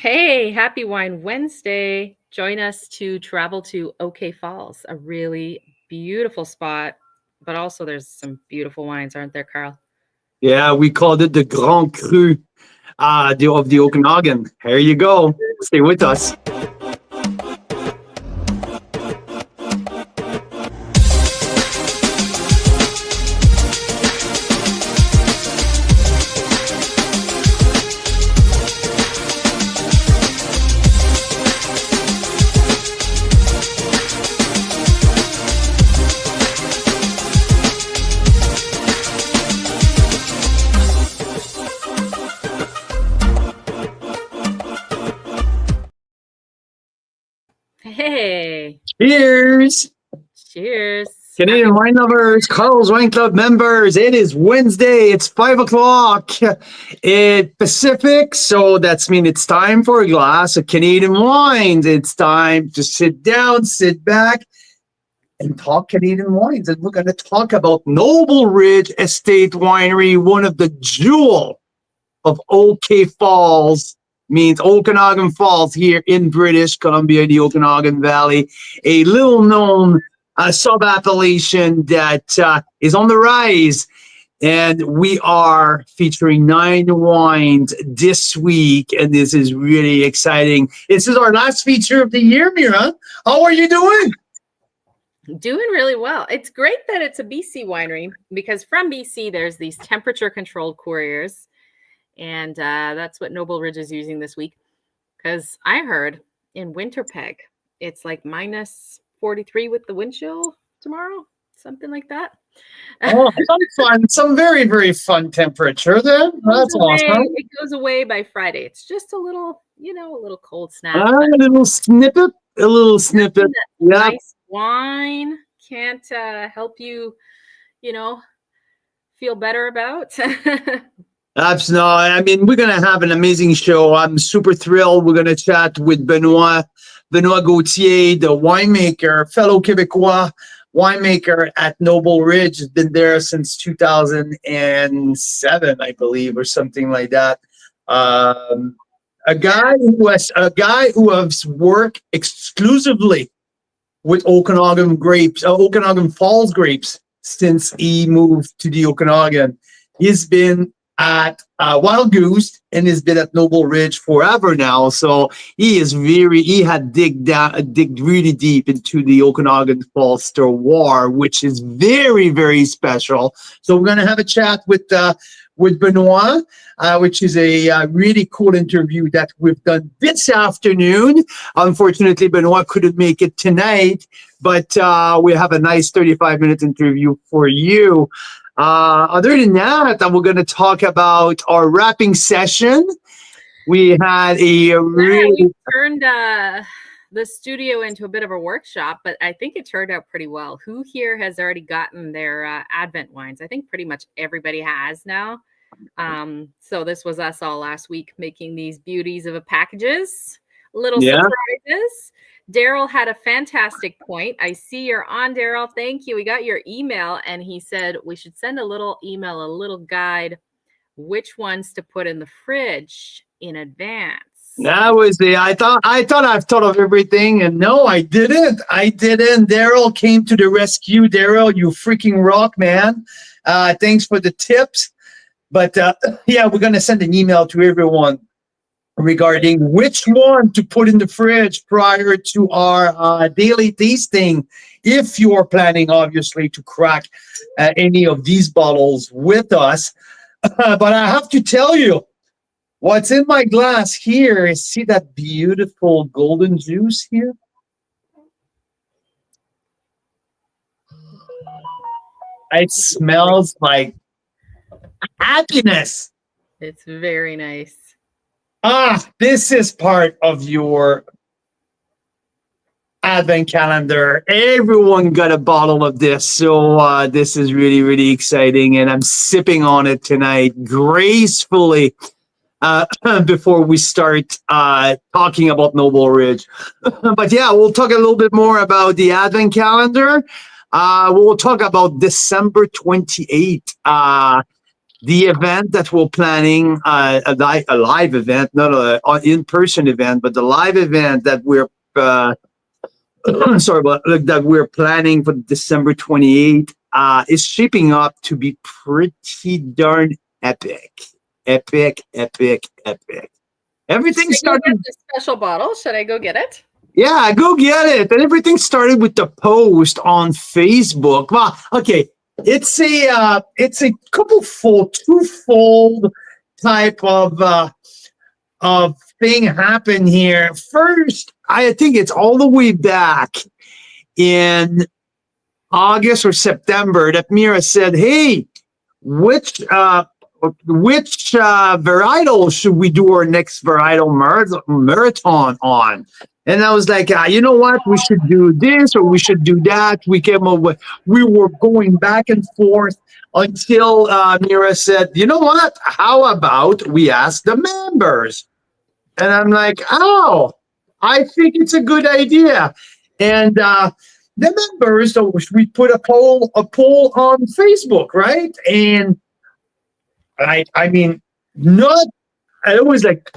Hey, happy Wine Wednesday. Join us to travel to Okanagan Falls, a really beautiful spot, but also there's some beautiful wines, aren't there, Carl? Yeah, we called it the Grand Cru of the Okanagan. Here you go. Stay with us. Hey, Cheers. cheers. Canadian wine lovers, Carl's Wine Club members. It is Wednesday. It's 5 o'clock in Pacific. So that's mean it's time for a glass of Canadian wines. It's time to sit down, sit back, and talk Canadian wines. And we're going to talk about Noble Ridge Estate Winery, one of the jewel of OK Falls, means Okanagan Falls here in British Columbia, the Okanagan Valley, a little known sub-appellation that is on the rise. And we are featuring 9 wines this week, and this is really exciting. This is our last feature of the year, Mira. How are you doing? Doing really well. It's great that it's a BC winery because from BC, there's these temperature-controlled couriers. And that's what Noble Ridge is using this week. Because I heard in Winterpeg, it's like minus 43 with the wind chill tomorrow, something like that. Oh, some fun, some very, very fun temperature there. That's awesome. It goes away by Friday. It's just a little, a little cold snap. A little snippet, a little snippet. Yeah. Nice wine can't help you, feel better about. Absolutely. I mean, we're going to have an amazing show. I'm super thrilled. We're going to chat with Benoit Gauthier, the winemaker, fellow Quebecois winemaker at Noble Ridge. Has been there since 2007, I believe, or something like that. A guy who has worked exclusively with Okanagan grapes, Okanagan Falls grapes, since he moved to the Okanagan. He's been at Wild Goose and has been at Noble Ridge forever now. So he had digged really deep into the Okanagan Falls terroir, which is very, very special. So we're going to have a chat with Benoit, which is a really cool interview that we've done this afternoon. Unfortunately, Benoit couldn't make it tonight, but we have a nice 35-minute interview for you. Other than that, we're going to talk about our wrapping session. We had we turned the studio into a bit of a workshop, but I think it turned out pretty well. Who here has already gotten their Advent wines? I think pretty much everybody has now. So this was us all last week making these beauties of packages, little surprises. Daryl had a fantastic point. I see you're on, Daryl. Thank you. We got your email, and he said we should send a little email, a little guide, which ones to put in the fridge in advance. That was I thought I've thought of everything, and no, I didn't. Daryl came to the rescue. Daryl, you freaking rock, man. Thanks for the tips. But yeah, we're gonna send an email to everyone regarding which one to put in the fridge prior to our daily tasting, if you're planning, obviously, to crack any of these bottles with us. But I have to tell you, what's in my glass here is, see that beautiful golden juice here? It smells like happiness. It's very nice. This is part of your Advent calendar. Everyone got a bottle of this. So this is really, really exciting. And I'm sipping on it tonight gracefully before we start talking about Noble Ridge. But yeah, we'll talk a little bit more about the Advent calendar. We'll talk about December 28th. the event that we're planning, a live event, not an in-person event, but the live event that we're sorry about that we're planning for December 28th is shaping up to be pretty darn epic. Epic. Everything Should I go get started. the special bottle? Should I go get it? Yeah, go get it. And everything started with the post on Facebook. Well, okay, it's a twofold type of thing happen here. First, I think it's all the way back in August or September that Mira said, "Hey, which varietal should we do our next varietal marathon on?" And I was like, you know what? We should do this or we should do that. We were going back and forth until Mira said, you know what? How about we ask the members? And I'm like, oh, I think it's a good idea. And the members, so we put a poll on Facebook, right? And I mean, not, it was like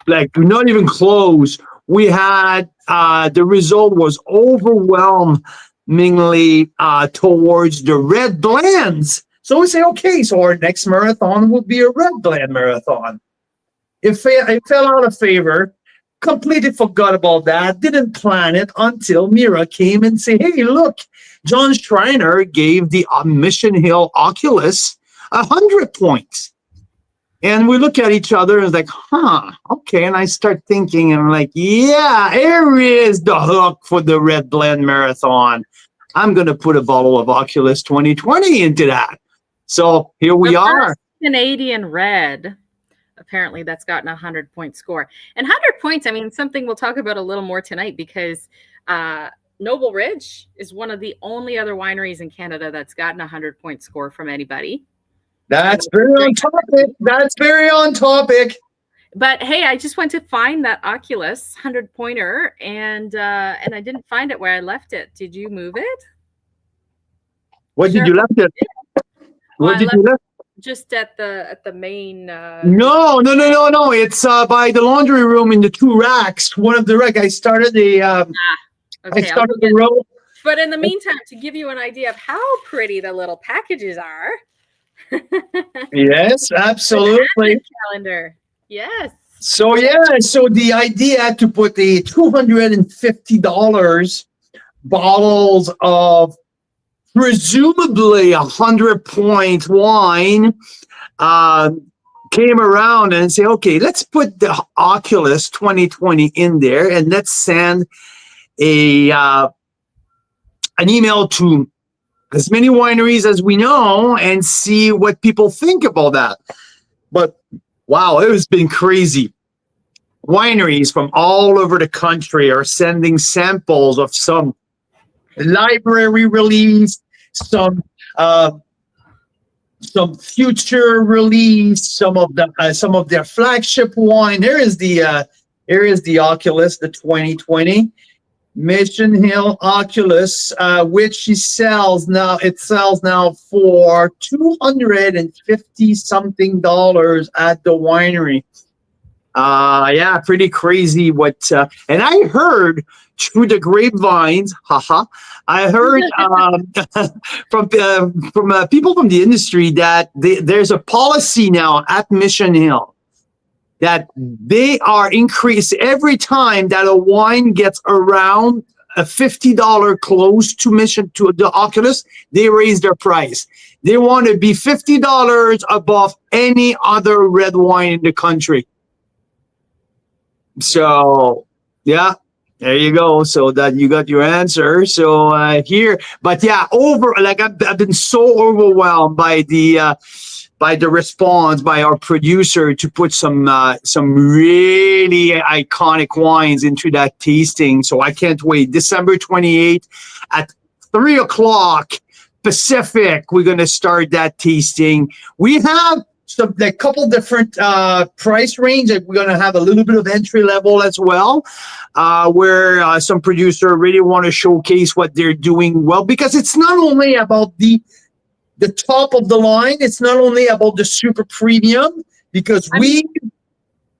not even close. We had, the result was overwhelmingly towards the red blends. So we say, okay, so our next marathon will be a red blend marathon. It fell out of favor. Completely forgot about that. Didn't plan it until Mira came and said, hey, look, John Schreiner gave the Mission Hill Oculus 100 points. And we look at each other and it's like, okay. And I start thinking, and I'm like, yeah, here is the hook for the Red Blend Marathon. I'm going to put a bottle of Oculus 2020 into that. So here we are. Canadian red. Apparently that's gotten a 100-point score. And 100 points, I mean, something we'll talk about a little more tonight, because Noble Ridge is one of the only other wineries in Canada that's gotten a 100-point score from anybody. That's very on topic. But hey, I just went to find that Oculus 100-pointer, and I didn't find it where I left it. Did you move it? What did you left it? What did you left? Just at the main. No. It's by the laundry room in the two racks. One of the rack. I started the. Okay, I started the row. But in the meantime, to give you an idea of how pretty the little packages are. Yes, absolutely. Calendar. Yes. So the idea to put the $250 bottles of presumably 100-point wine came around and say, okay, let's put the Oculus 2020 in there and let's send an email to as many wineries as we know and see what people think about that. But wow, it has been crazy. Wineries from all over the country are sending samples of some library release, some future release, some of their flagship wine. Here is the Oculus, the 2020 Mission Hill Oculus, which it sells now for $250 something at the winery. Yeah, pretty crazy. And I heard through the grapevines, I heard from people from the industry that there's a policy now at Mission Hill that they are increased every time that a wine gets around a $50 close to the Oculus, they raise their price. They want to be $50 above any other red wine in the country. So, yeah, there you go. So that you got your answer. So here, but yeah, I've been so overwhelmed by the response by our producer to put some really iconic wines into that tasting. So I can't wait. December 28th at 3:00 Pacific, we're going to start that tasting. We have a couple different price range. We're going to have a little bit of entry level as well, where some producer really want to showcase what they're doing well, because it's not only about the the top of the line. It's not only about the super premium, because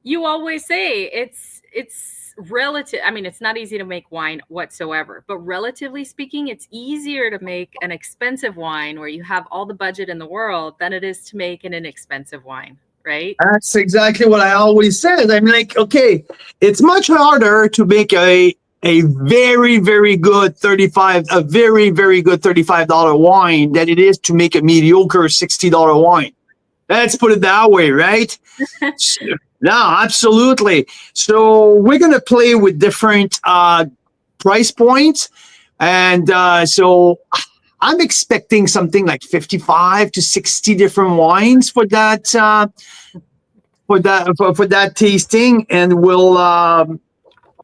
you always say it's relative. I mean, it's not easy to make wine whatsoever, but relatively speaking, it's easier to make an expensive wine where you have all the budget in the world than it is to make an inexpensive wine, right? That's exactly what I always said. I'm like, okay, it's much harder to make a very, very good $35 wine than it is to make a mediocre $60 wine. Let's put it that way, right? No, absolutely. So we're gonna play with different price points, and so I'm expecting something like 55 to 60 different wines for that for that tasting, and we'll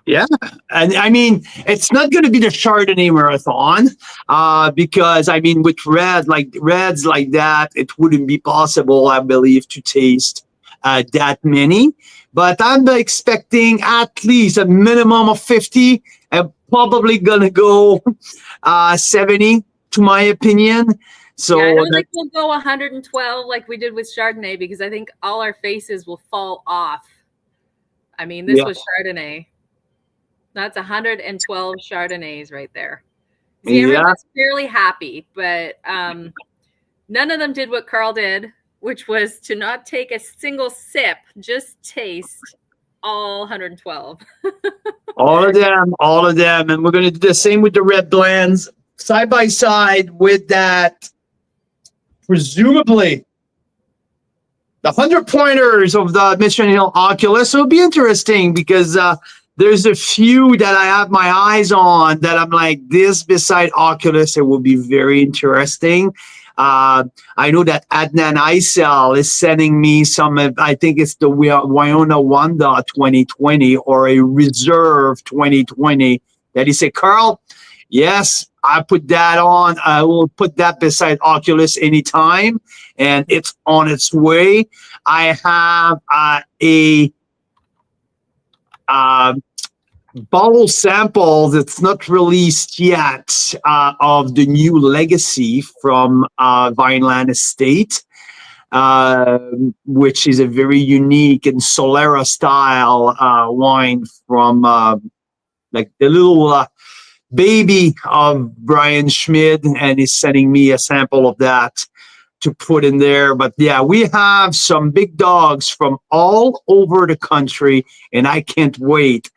yeah, and I mean, it's not going to be the Chardonnay marathon, because I mean, with reds like that, it wouldn't be possible, I believe, to taste that many. But I'm expecting at least a minimum of 50, and probably gonna go 70, to my opinion. So yeah, I don't think we'll go 112 like we did with Chardonnay, because I think all our faces will fall off. I mean, this was Chardonnay. That's 112 Chardonnays right there. See, everyone's fairly happy, but none of them did what Carl did, which was to not take a single sip, just taste all 112. all of them. And we're going to do the same with the red blends, side by side with that, presumably the 100 pointers of the Mission Hill Oculus. So it'll be interesting, because there's a few that I have my eyes on that I'm like, this beside Oculus, it will be very interesting. I know that Adnan Aysel is sending me some, I think it's the Wyona Wanda 2020 or a Reserve 2020, that he said, Carl, yes, I put that on. I will put that beside Oculus anytime, and it's on its way. I have a bottle sample that's not released yet of the new Legacy from Vineland Estate, which is a very unique and Solera style wine from like the little baby of Brian Schmid, and he's sending me a sample of that to put in there. But yeah, we have some big dogs from all over the country, and I can't wait.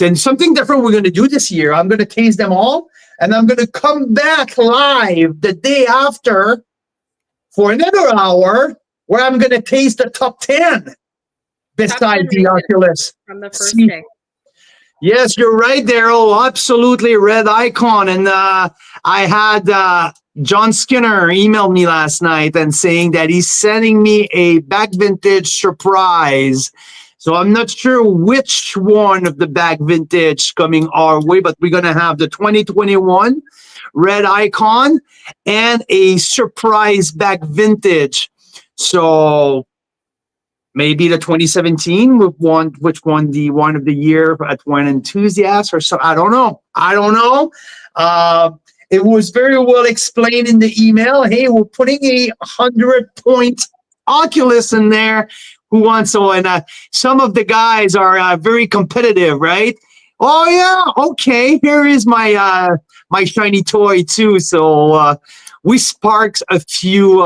And something different we're going to do this year, I'm going to taste them all, and I'm going to come back live the day after for another hour where I'm going to taste the top 10 beside the Oculus. From the first day. Yes, you're right, Daryl. Absolutely, red icon. And I had John Skinner emailed me last night and saying that he's sending me a back vintage surprise. So I'm not sure which one of the back vintage coming our way, but we're going to have the 2021 red icon and a surprise back vintage. So maybe the 2017 which won the wine of the year at Wine Enthusiast or so. I don't know. It was very well explained in the email. Hey, we're putting a 100-point Oculus in there. Who wants so? And some of the guys are very competitive, right? Oh yeah, okay. Here is my my shiny toy too. So we sparked a few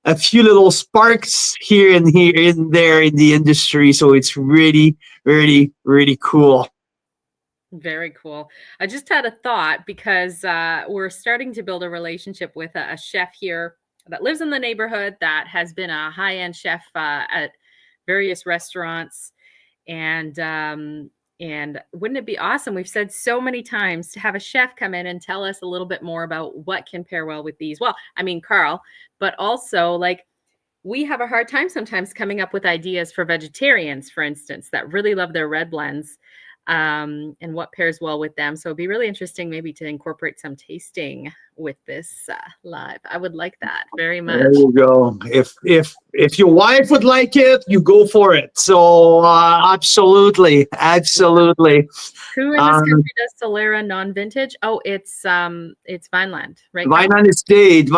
little sparks here and there in the industry. So it's really, really, really cool. Very cool. I just had a thought, because we're starting to build a relationship with a chef here that lives in the neighborhood that has been a high-end chef at various restaurants. And wouldn't it be awesome? We've said so many times to have a chef come in and tell us a little bit more about what can pair well with these. Well, I mean, Carl, but also like we have a hard time sometimes coming up with ideas for vegetarians, for instance, that really love their red blends. and what pairs well with them. So it'd be really interesting maybe to incorporate some tasting with this live. I would like that very much. There you go. If your wife would like it, you go for it. So absolutely. Who in this country does Solera non-vintage? Oh, it's Vineland, right? Vineland Estate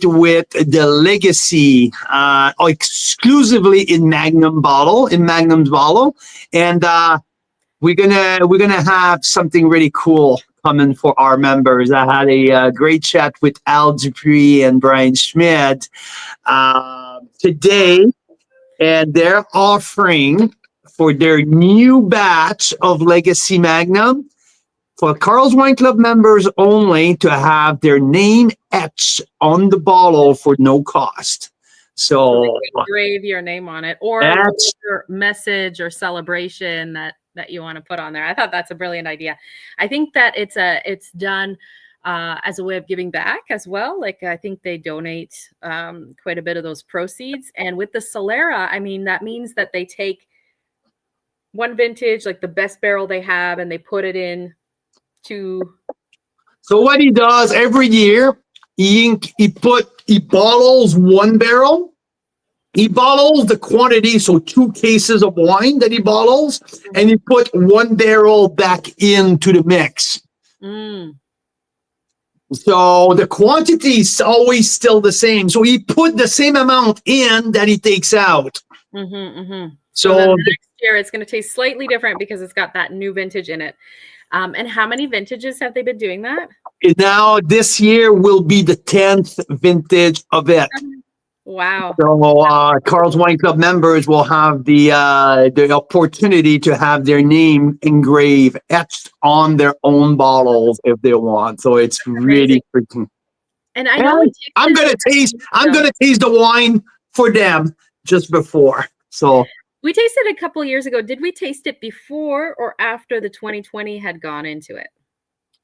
with the Legacy, exclusively in Magnum's bottle, and we're gonna have something really cool coming for our members. I had a great chat with Al Dupree and Brian Schmidt today, and they're offering for their new batch of Legacy Magnum for Carl's Wine Club members only to have their name etched on the bottle for no cost. So engrave your name on it, or your message or celebration that you want to put on there. I thought that's a brilliant idea. I think that it's done as a way of giving back as well. Like I think they donate quite a bit of those proceeds. And with the Solera, I mean, that means that they take one vintage, like the best barrel they have, and they put it in to. So what he does every year, he bottles one barrel. He bottles the quantity, so 2 cases of wine that he bottles, and he put 1 barrel back into the mix. So the quantity is always still the same. So he put the same amount in that he takes out. So then the next year it's going to taste slightly different because it's got that new vintage in it. And how many vintages have they been doing that? Now this year will be the 10th vintage of it. Wow. So Carl's Wine Club members will have the opportunity to have their name engraved, etched on their own bottles if they want. So it's really freaking. And I know I'm gonna taste the wine for them just before. So we tasted it a couple of years ago. Did we taste it before or after the 2020 had gone into it?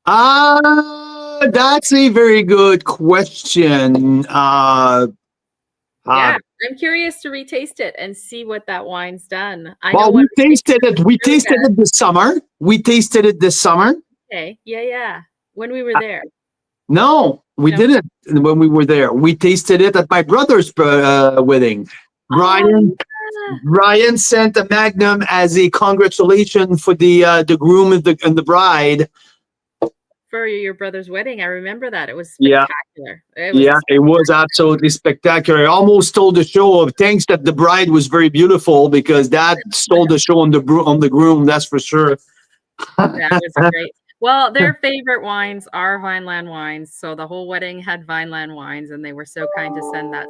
That's a very good question. Yeah, I'm curious to retaste it and see what that wine's done. We tasted it this summer. Okay. Yeah. When we were there. No, we didn't. When we were there, we tasted it at my brother's wedding. Ryan sent a Magnum as a congratulation for the groom and the bride. For your brother's wedding, I remember that. It was spectacular. It was absolutely spectacular. I almost stole the show of thanks that the bride was very beautiful, because that stole the show on the groom, that's for sure. That was great. Well, their favorite wines are Vineland wines. So the whole wedding had Vineland wines, and they were so kind to send that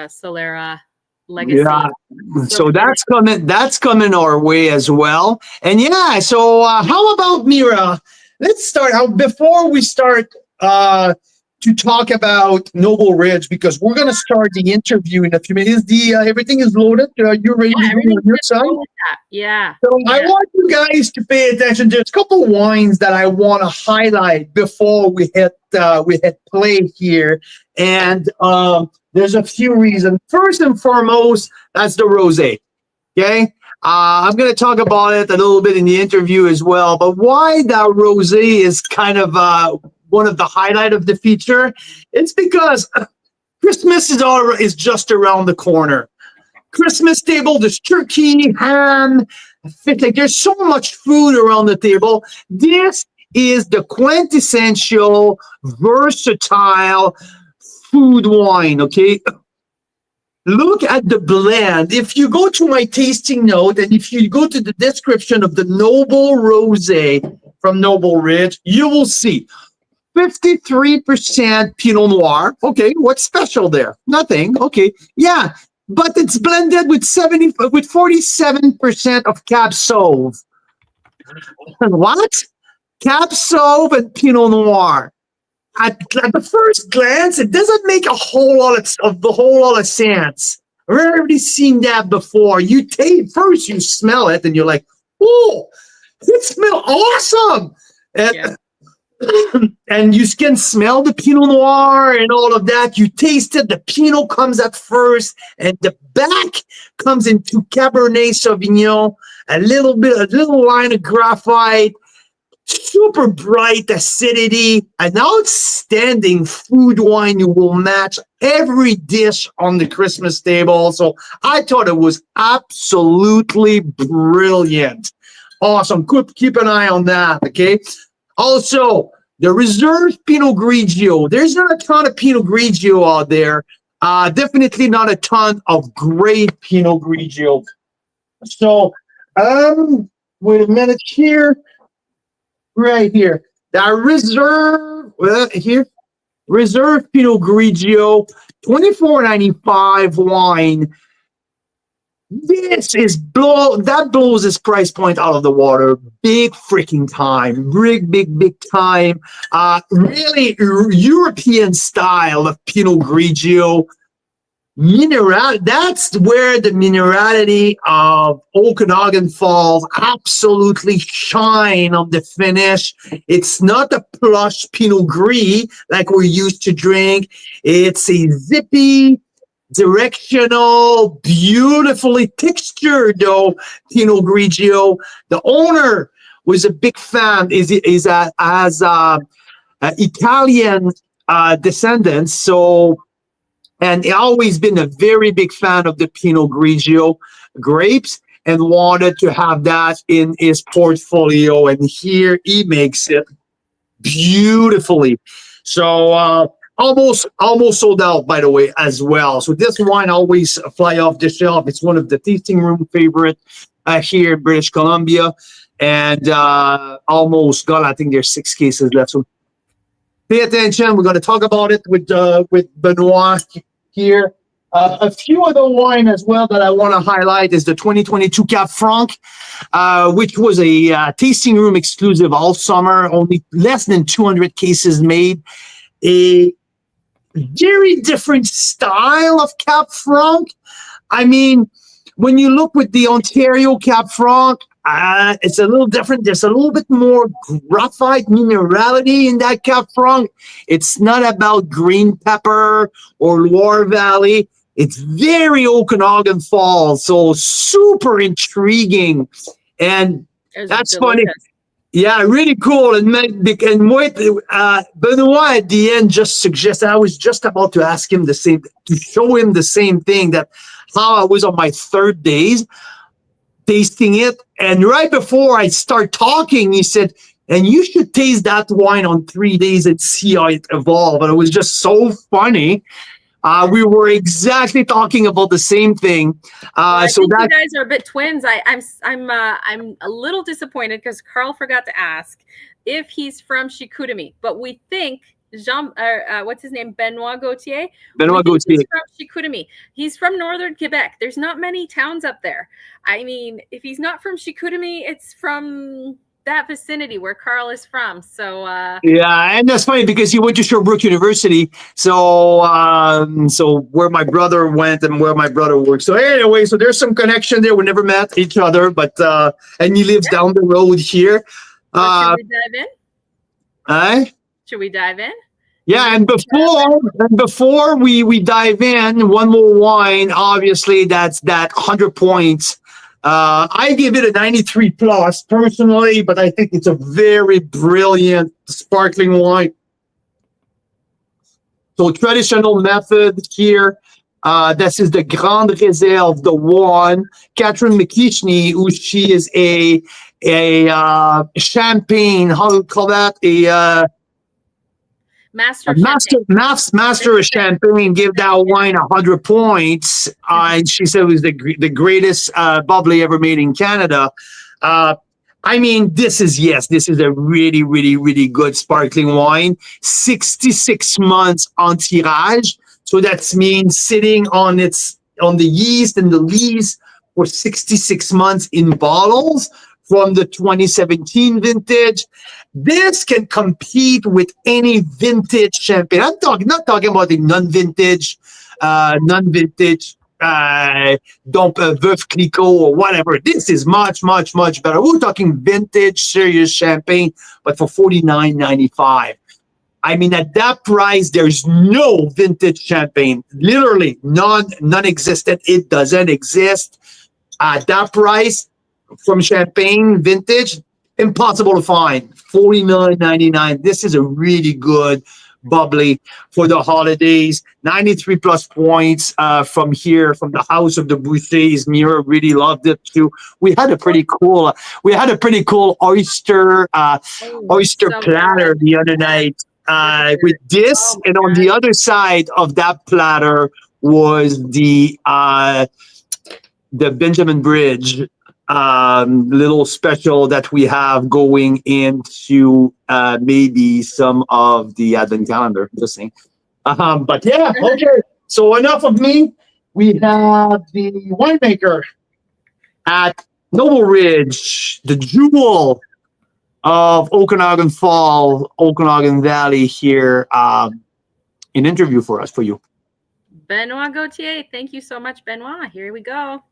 Solera Legacy. Yeah. So that's coming our way as well. And so how about Mira? Let's start out before we start to talk about Noble Ridge, because we're going to start the interview in a few minutes. Everything is loaded. You're ready to go on your side? Yeah. So I want you guys to pay attention. There's a couple wines that I want to highlight before we hit play here, and there's a few reasons. First and foremost, that's the rosé. Okay. I'm going to talk about it a little bit in the interview as well, but why that rosé is kind of one of the highlight of the feature, it's because Christmas is just around the corner. Christmas table, there's turkey, ham, like there's so much food around the table. This is the quintessential, versatile food wine, okay? Look at the blend. If you go to my tasting note, and if you go to the description of the Noble Rosé from Noble Ridge, you will see 53% Pinot Noir. Okay, what's special there? Nothing. Okay, yeah, but it's blended with 47% of Cab Sauv. What? Cab Sauv and Pinot Noir. At the first glance, it doesn't make a whole lot of sense. I've already seen that before. You smell it, and you're like, "Oh, it smells awesome!" And and you can smell the Pinot Noir and all of that. You taste it. The Pinot comes at first, and the back comes into Cabernet Sauvignon, a little line of graphite, super bright acidity, an outstanding food wine. You will match every dish on the Christmas table. So I thought it was absolutely brilliant. Awesome. Keep an eye on that, okay? Also, the reserve Pinot Grigio. There's not a ton of Pinot Grigio out there. Definitely not a ton of great Pinot Grigio. So, wait a minute here. Right here. The reserve, reserve Pinot Grigio, $24.95 wine. This is that blows this price point out of the water. Big freaking time. Big time. Really European style of Pinot Grigio. That's where the minerality of Okanagan Falls absolutely shine on the finish. It's not a plush Pinot Gris like we're used to drink. It's a zippy, directional, beautifully textured though Pinot Grigio. The owner was a big fan. Has Italian descendants, so. And he always been a very big fan of the Pinot Grigio grapes and wanted to have that in his portfolio. And here he makes it beautifully. So almost sold out, by the way, as well. So this wine always fly off the shelf. It's one of the tasting room favorite here in British Columbia. And almost gone. I think there's 6 cases left. So pay attention. We're going to talk about it with Benoit here. A few other wine as well that I want to highlight is the 2022 Cab Franc, which was a tasting room exclusive all summer. Only less than 200 cases made. A very different style of Cab Franc. I mean, when you look with the Ontario Cab Franc, it's a little different. There's a little bit more graphite minerality in that Cab Franc. It's not about green pepper or Loire Valley. It's very Okanagan Falls, so super intriguing. And that's funny. Yeah, really cool. And Benoit at the end just suggested, I was just about to ask him to show him the same thing, that how I was on my 3rd days tasting it. And right before I start talking, he said, and you should taste that wine on 3 days and see how it evolved. And it was just so funny. We were exactly talking about the same thing. I think you guys are a bit twins. I'm a little disappointed because Carl forgot to ask if he's from Chicoutimi, but we think what's his name? Benoit Gauthier. Benoit Gauthier. He's from Chicoutimi. He's from northern Quebec. There's not many towns up there. I mean, if he's not from Chicoutimi, it's from that vicinity where Carl is from. So yeah, and that's funny because he went to Sherbrooke University. So so where my brother went and where my brother works. So anyway, so there's some connection there. We never met each other, but and he lives down the road here. Should we dive in? Should we dive in? Yeah, and before we dive in, one more wine. Obviously, that's that 100 points. I give it a 93 plus personally, but I think it's a very brilliant sparkling wine. So traditional method here. This is the Grande Réserve, the one. Catherine McKeechney, who she is a champagne. How do you call that? Master of Champagne gave that wine 100 points. And she said it was the greatest bubbly ever made in Canada. I mean, this is a really, really, really good sparkling wine. 66 months on tirage. So that means sitting on the yeast and the lees for 66 months in bottles from the 2017 vintage. This can compete with any vintage champagne. Not talking about the non-vintage. Veuve Clicquot or whatever. This is much, much, much better. We're talking vintage, serious champagne, but for $49.95. I mean, at that price, there's no vintage champagne. Literally, non-existent. It doesn't exist. At that price, from champagne vintage, impossible to find. $49.99. This is a really good bubbly for the holidays. 93 plus points from here, from the house of the Bouthers. Mira really loved it too. We had a pretty cool oyster So platter good. the other night with this, Oh and my on God. the other side of that platter was the Benjamin Bridge little special that we have going into maybe some of the advent calendar. Just saying. But yeah, okay. So enough of me. We have the winemaker at Noble Ridge, the jewel of Okanagan Falls, Okanagan Valley here. An interview for you. Benoit Gauthier. Thank you so much, Benoit. Here we go.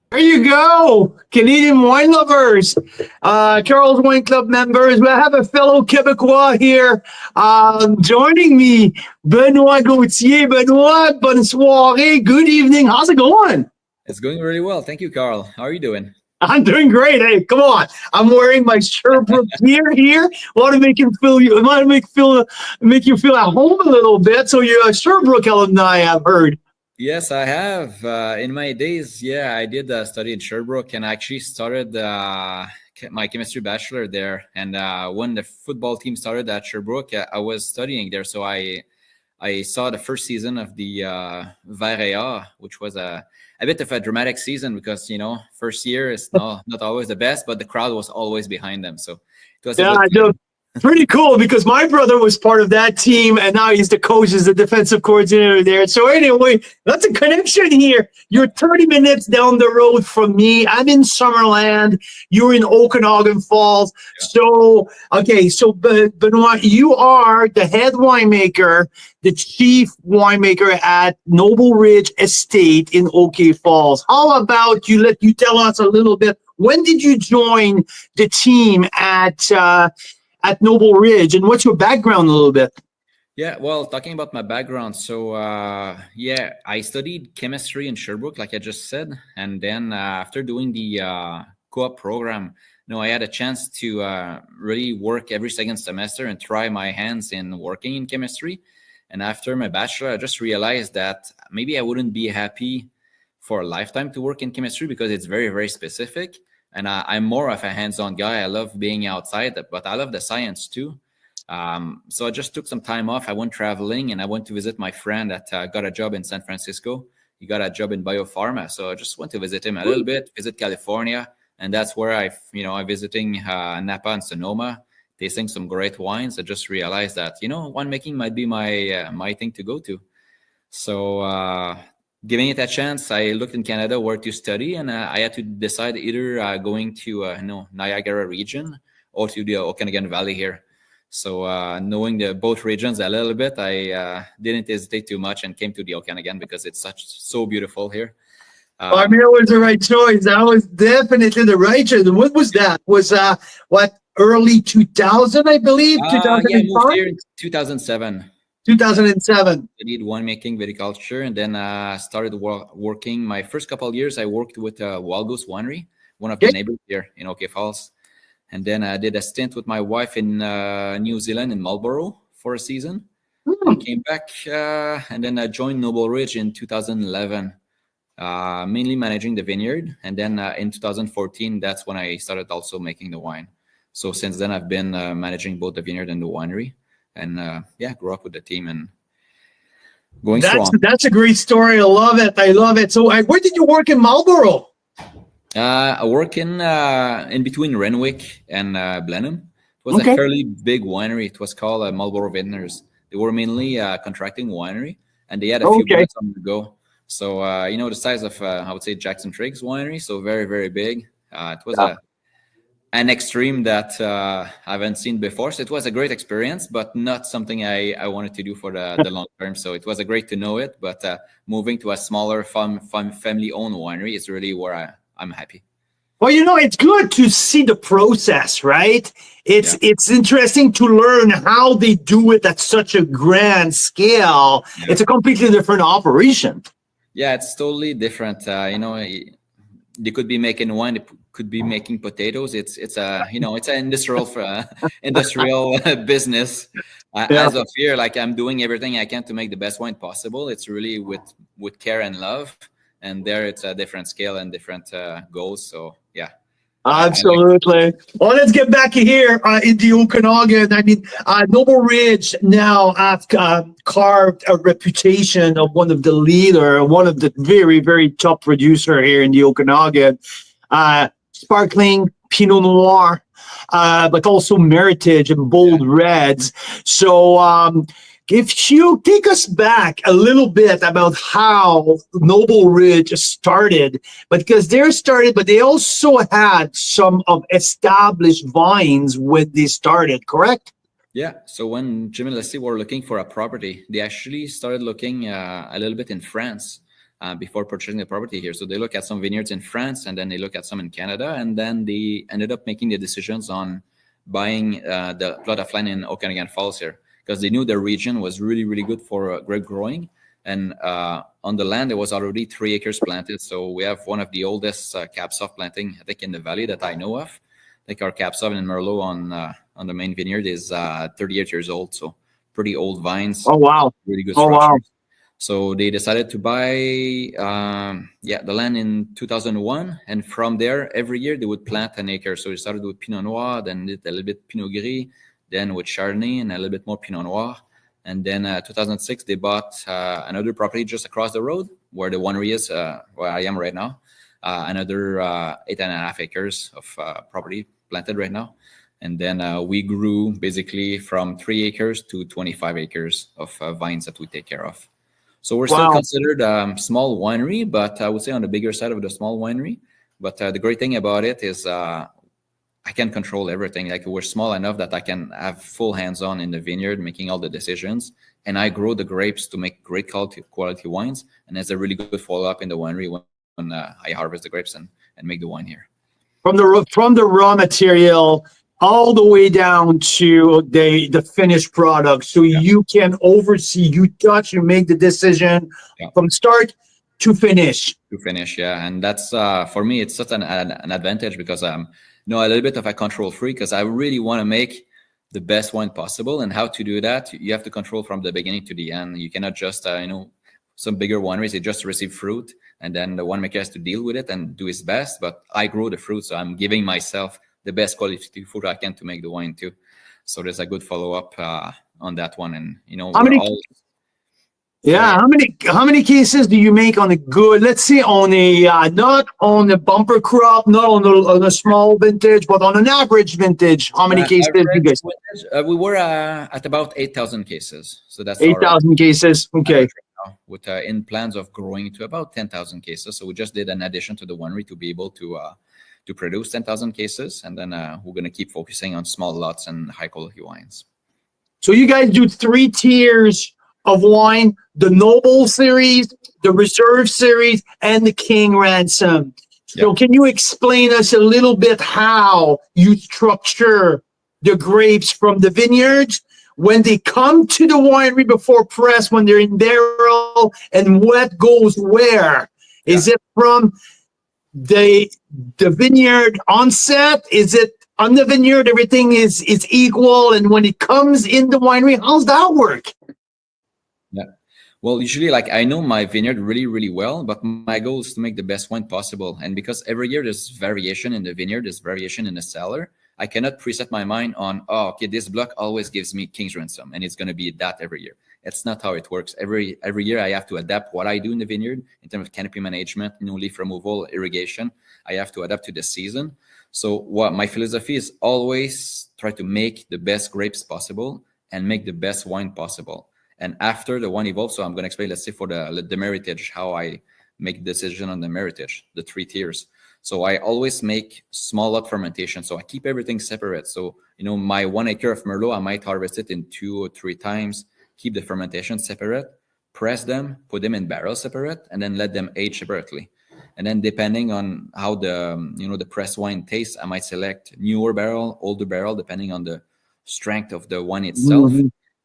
There you go, Canadian wine lovers, Carol's Wine Club members. We have a fellow Quebecois here joining me, Benoit Gauthier. Benoit, bonne soirée, good evening. How's it going? It's going really well. Thank you, Carl. How are you doing? I'm doing great. Hey, come on. I'm wearing my Sherbrooke gear here. Want to make you feel at home a little bit. So you're a Sherbrooke alumni, I've heard. Yes, I have. In my days, yeah, I did study in Sherbrooke, and I actually started my chemistry bachelor there. And when the football team started at Sherbrooke, I was studying there. So I saw the first season of the therein, which was a bit of a dramatic season because, first year is not always the best, but the crowd was always behind them. So it was I know. Pretty cool because my brother was part of that team and now he's the coach, is the defensive coordinator there. So anyway, that's a connection here. You're 30 minutes down the road from me. I'm in Summerland. You're in Okanagan Falls. Yeah. So, okay. So Benoit, you are the head winemaker, the chief winemaker at Noble Ridge Estate in OK Falls. How about you tell us a little bit, when did you join the team at Noble Ridge, and what's your background a little bit? Yeah, well, talking about my background, so I studied chemistry in Sherbrooke, like I just said, and then after doing the co-op program, I had a chance to really work every second semester and try my hands in working in chemistry. And after my bachelor, I just realized that maybe I wouldn't be happy for a lifetime to work in chemistry because it's very, very specific. And I'm more of a hands-on guy. I love being outside, but I love the science too. So I just took some time off. I went traveling and I went to visit my friend that got a job in San Francisco. He got a job in biopharma. So I just went to visit him a little bit, visit California. And that's where I'm visiting Napa and Sonoma, tasting some great wines. I just realized that, winemaking might be my thing to go to. So giving it a chance, I looked in Canada where to study, and I had to decide either going to Niagara region or to the Okanagan Valley here. So knowing both regions a little bit, I didn't hesitate too much and came to the Okanagan because it's so beautiful here. I mean, it was the right choice. That was definitely the right choice. What was that? Was early 2000, I believe? 2005? Yeah, I moved here in 2007. 2007. I did winemaking, viticulture, and then started working. My first couple of years, I worked with Walgos Winery, one of the neighbors here in OK Falls. And then I did a stint with my wife in New Zealand, in Marlborough, for a season. And came back, and then I joined Noble Ridge in 2011, mainly managing the vineyard. And then in 2014, that's when I started also making the wine. So since then, I've been managing both the vineyard and the winery. And grew up with the team and going strong. That's a great story. I love it. So where did you work in Marlborough? I work in between Renwick and Blenheim. It was a fairly big winery. It was called Marlborough Vintners. They were mainly contracting winery, and they had a few brands on the go. So the size of I would say Jackson Triggs winery. So very, very big. It was an extreme that I haven't seen before. So it was a great experience, but not something I wanted to do for the long term. So it was a great to know it, but moving to a smaller, family-owned winery is really where I'm happy. Well, it's good to see the process, right? It's interesting to learn how they do it at such a grand scale. Yeah. It's a completely different operation. Yeah, it's totally different. They could be making wine, they could be making potatoes. It's an industrial business. As of here, like I'm doing everything I can to make the best wine possible. It's really with care and love. And there it's a different scale and different goals. So yeah. Absolutely. Well, let's get back here in the Okanagan. I mean, Noble Ridge now have carved a reputation of one of the very, very top producer here in the Okanagan. Sparkling Pinot Noir, but also Meritage and bold reds. So if you take us back a little bit about how Noble Ridge started, because but they also had some of established vines when they started, correct? Yeah. So when Jim and Leslie were looking for a property, they actually started looking a little bit in France before purchasing the property here. So they look at some vineyards in France, and then they look at some in Canada, and then they ended up making the decisions on buying the plot of land in Okanagan Falls here, because they knew the region was really, really good for grape growing. And on the land, there was already 3 acres planted. So we have one of the oldest Cab Sauv planting, I think, in the valley that I know of. I think our Cab Sauv in Merlot on the main vineyard is 38 years old. So pretty old vines. Oh, wow. Really good structures. Wow. So they decided to buy the land in 2001. And from there, every year they would plant an acre. So they started with Pinot Noir, then did a little bit Pinot Gris, then with Chardonnay and a little bit more Pinot Noir. And then 2006, they bought another property just across the road where the winery is, where I am right now. Another 8.5 acres of property planted right now. And then we grew basically from 3 acres to 25 acres of vines that we take care of. So we're still considered a small winery, but I would say on the bigger side of the small winery. But the great thing about it is I can control everything. Like we're small enough that I can have full hands-on in the vineyard, making all the decisions. And I grow the grapes to make great quality wines. And there's a really good follow-up in the winery when I harvest the grapes and make the wine here. From the raw material all the way down to the finished product. So you can oversee, you touch, you make the decision from start to finish. To finish, yeah. And that's, for me, it's such an advantage because I'm a little bit of a control freak, because I really want to make the best wine possible. And how to do that, you have to control from the beginning to the end. You cannot just, some bigger wineries, they just receive fruit and then the winemaker has to deal with it and do his best. But I grow the fruit, so I'm giving myself the best quality fruit I can to make the wine too. So there's a good follow-up on that one. And, how many cases do you make on a good, let's say on a, not on a bumper crop, not on a small vintage, but on an average vintage, how many cases do you guys? We were at about 8,000 cases. So that's 8,000 cases. Okay. With in plans of growing to about 10,000 cases. So we just did an addition to the winery to be able to produce 10,000 cases. And then we're going to keep focusing on small lots and high quality wines. So you guys do 3 tiers of wine: the Noble series, the Reserve series, and the King Ransom. So can you explain us a little bit how you structure the grapes from the vineyards when they come to the winery before press, when they're in barrel, and what goes where? Is it from the vineyard onset? Is it on the vineyard everything is equal, and when it comes in the winery, how's that work? Well, usually, I know my vineyard really, really well, but my goal is to make the best wine possible. And because every year there's variation in the vineyard, there's variation in the cellar, I cannot preset my mind on, this block always gives me King's Ransom, and it's going to be that every year. It's not how it works. Every year I have to adapt what I do in the vineyard in terms of canopy management, leaf removal, irrigation. I have to adapt to the season. So what my philosophy is always try to make the best grapes possible and make the best wine possible. And after the wine evolves, so I'm going to explain, let's say for the Meritage, how I make the decision on the Meritage, the 3 tiers. So I always make small lot fermentation. So I keep everything separate. So, my 1 acre of Merlot, I might harvest it in 2 or 3 times, keep the fermentation separate, press them, put them in barrels separate, and then let them age separately. And then depending on how the pressed wine tastes, I might select newer barrel, older barrel, depending on the strength of the wine itself,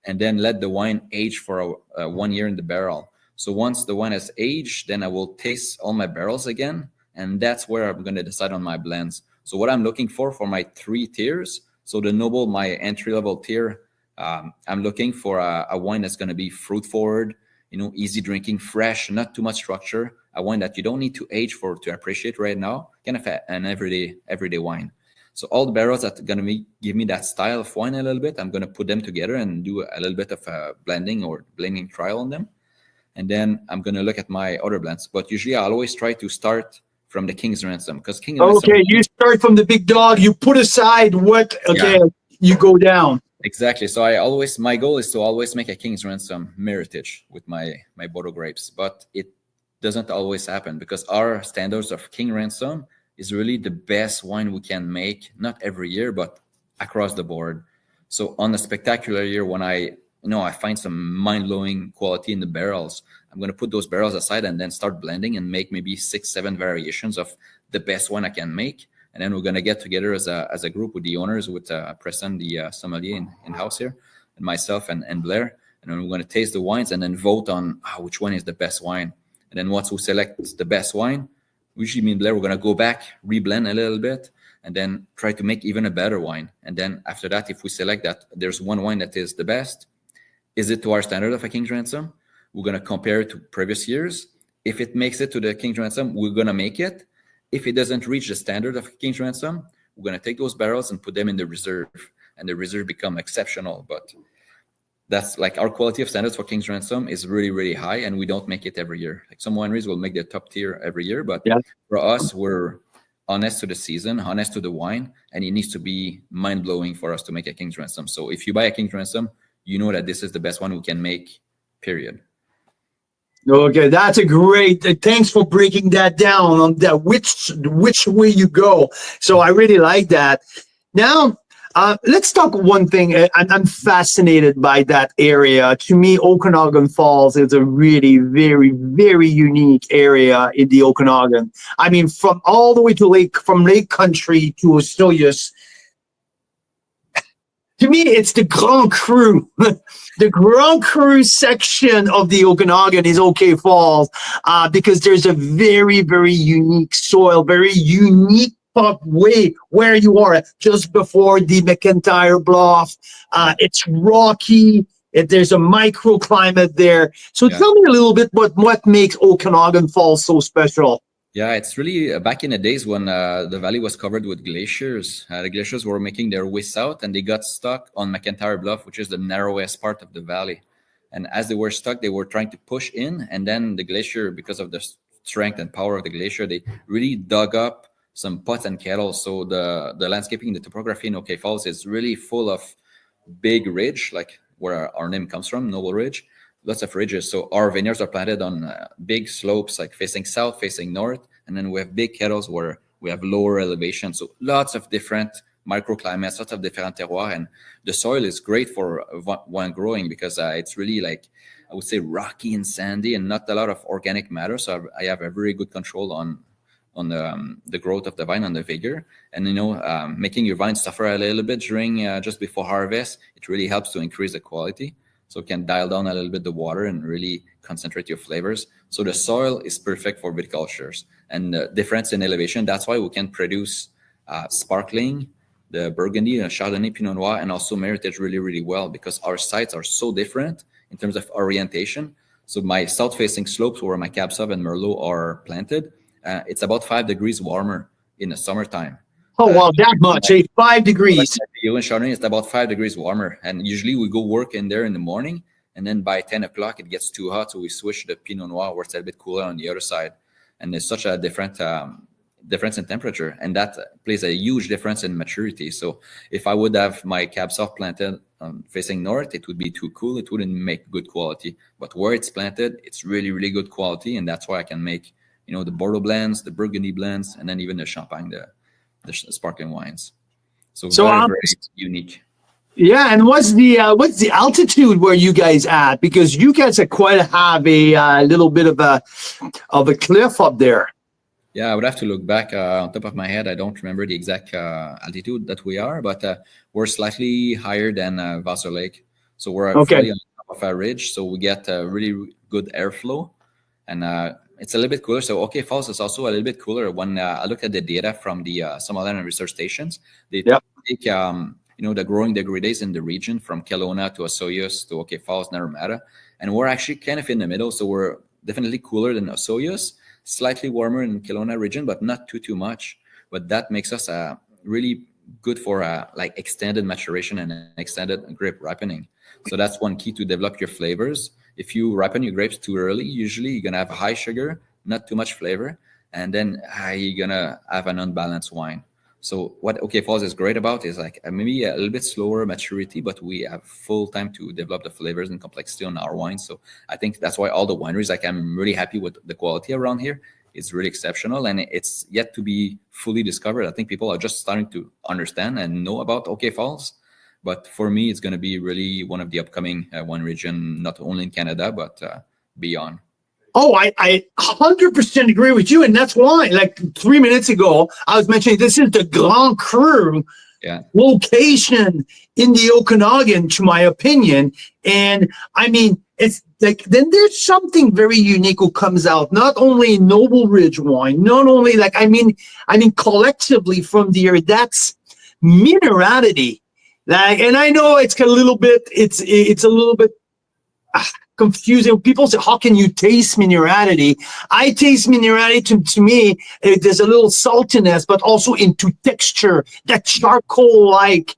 and then let the wine age for 1 year in the barrel. So once the wine has aged, then I will taste all my barrels again, and that's where I'm going to decide on my blends. So what I'm looking for my 3 tiers, so the noble, my entry-level tier, I'm looking for a wine that's going to be fruit-forward, easy drinking, fresh, not too much structure, a wine that you don't need to age to appreciate right now, kind of an everyday wine. So all the barrels that are going to give me that style of wine a little bit, I'm going to put them together and do a little bit of a blending trial on them. And then I'm going to look at my other blends. But usually I always try to start from the King's Ransom, because Ransom. Okay, you start from the big dog, you put aside you go down. Exactly. So my goal is to always make a King's Ransom Meritage with my Bordeaux grapes, but it doesn't always happen because our standards of King Ransom is really the best wine we can make, not every year, but across the board. So on a spectacular year, when I find some mind-blowing quality in the barrels, I'm going to put those barrels aside and then start blending and make maybe 6-7 variations of the best one I can make. And then we're going to get together as a group with the owners, with Preston, the sommelier in house here, and myself and Blair. And then we're going to taste the wines and then vote on which one is the best wine. And then once we select the best wine, usually me and Blair, we're going to go back, reblend a little bit, and then try to make even a better wine. And then after that, if we select that there's one wine that is the best, is it to our standard of a King's Ransom? We're going to compare it to previous years. If it makes it to the King's Ransom, we're going to make it. If it doesn't reach the standard of King's Ransom, we're going to take those barrels and put them in the reserve, and the reserve become exceptional. But that's like our quality of standards for King's Ransom is really, really high, and we don't make it every year. Like some wineries will make their top tier every year, but for us, we're honest to the season, honest to the wine, and it needs to be mind-blowing for us to make a King's Ransom. So if you buy a King's Ransom, you know that this is the best one we can make, period. Okay, that's a great. Thanks for breaking that down on that which way you go. So I really like that. Now, let's talk one thing. I'm fascinated by that area. To me, Okanagan Falls is a really very, very unique area in the Okanagan. I mean, from all the way to from Lake Country to Ostilius. To me, it's the Grand Cru. The Grand Cru section of the Okanagan is OK Falls because there's a very, very unique soil, very unique way where you are just before the McIntyre Bluff. It's rocky. There's a microclimate there. So tell me a little bit what makes Okanagan Falls so special. Yeah, it's really back in the days when the valley was covered with glaciers. The glaciers were making their way south, and they got stuck on McIntyre Bluff, which is the narrowest part of the valley. And as they were stuck, they were trying to push in, and then the glacier, because of the strength and power of the glacier, they really dug up some pots and kettles. So the landscaping, the topography in OK Falls is really full of big ridge, like where our name comes from, Noble Ridge. Lots of ridges. So our vineyards are planted on big slopes, like facing south, facing north. And then we have big kettles where we have lower elevation. So lots of different microclimates, lots of different terroir. And the soil is great for wine growing because it's really like, I would say, rocky and sandy and not a lot of organic matter. So I have a very good control on the growth of the vine, on the vigor. And, making your vine suffer a little bit during just before harvest, it really helps to increase the quality. So it can dial down a little bit the water and really concentrate your flavors. So the soil is perfect for viticultures. And the difference in elevation, that's why we can produce sparkling, the Burgundy, the Chardonnay, Pinot Noir, and also Meritage really, really well because our sites are so different in terms of orientation. So my south-facing slopes where my Cab Sauv and Merlot are planted, it's about 5 degrees warmer in the summertime. Oh, wow, that much, 5 degrees. You and Chardonnay, it's about 5 degrees warmer. And usually we go work in there in the morning, and then by 10 o'clock, it gets too hot. So we switch to the Pinot Noir where it's a bit cooler on the other side. And there's such a difference in temperature. And that plays a huge difference in maturity. So if I would have my Cab Sauv planted facing north, it would be too cool. It wouldn't make good quality. But where it's planted, it's really, really good quality. And that's why I can make the Bordeaux blends, the Burgundy blends, and then even the Champagne, the sparkling wines. So very, very unique. Yeah, and what's the altitude where you guys at? Because you guys are have a little bit of a cliff up there. Yeah, I would have to look back on top of my head. I don't remember the exact altitude that we are, but we're slightly higher than Vassar Lake. So we're fairly on top of a ridge, so we get really good airflow, and it's a little bit cooler. So OK Falls is also a little bit cooler. When I looked at the data from the Somaliland research stations, they take the growing degrees in the region from Kelowna to Osoyoos to OK Falls, Naramata, and we're actually kind of in the middle. So we're definitely cooler than Osoyoos, slightly warmer in Kelowna region, but not too much. But that makes us really good for like extended maturation and extended grape ripening. So that's one key to develop your flavors. If you ripen your grapes too early, usually you're gonna have a high sugar, not too much flavor, and then you're gonna have an unbalanced wine. So what OK Falls is great about is like maybe a little bit slower maturity, but we have full time to develop the flavors and complexity on our wines. So I think that's why all the wineries, like I'm really happy with the quality around here. It's really exceptional, and it's yet to be fully discovered. I think people are just starting to understand and know about OK Falls. But for me, it's going to be really one of the upcoming wine region, not only in Canada, but beyond. Oh, I 100% agree with you. And that's why, like 3 minutes ago, I was mentioning this is the Grand Cru location in the Okanagan, to my opinion. And I mean, it's like, then there's something very unique who comes out, not only in Noble Ridge wine, not only like, I mean, collectively from the area, that's minerality. Like, and I know it's a little bit, it's a little bit confusing. People say, how can you taste minerality? I taste minerality to me, there's a little saltiness, but also into texture, that charcoal-like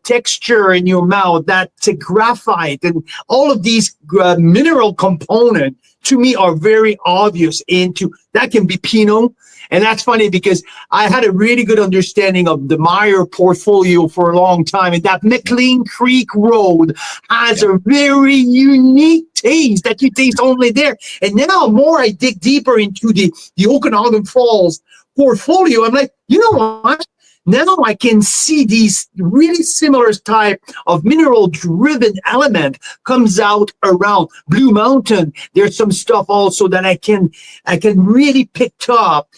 texture in your mouth, that graphite, and all of these mineral components to me are very obvious into that can be Pinot. And that's funny because I had a really good understanding of the Mira portfolio for a long time. And that McLean Creek Road has a very unique taste that you taste only there. And now more I dig deeper into the Okanagan Falls portfolio, I'm like, you know what? Now I can see these really similar type of mineral-driven element comes out around Blue Mountain. There's some stuff also that I can really pick up.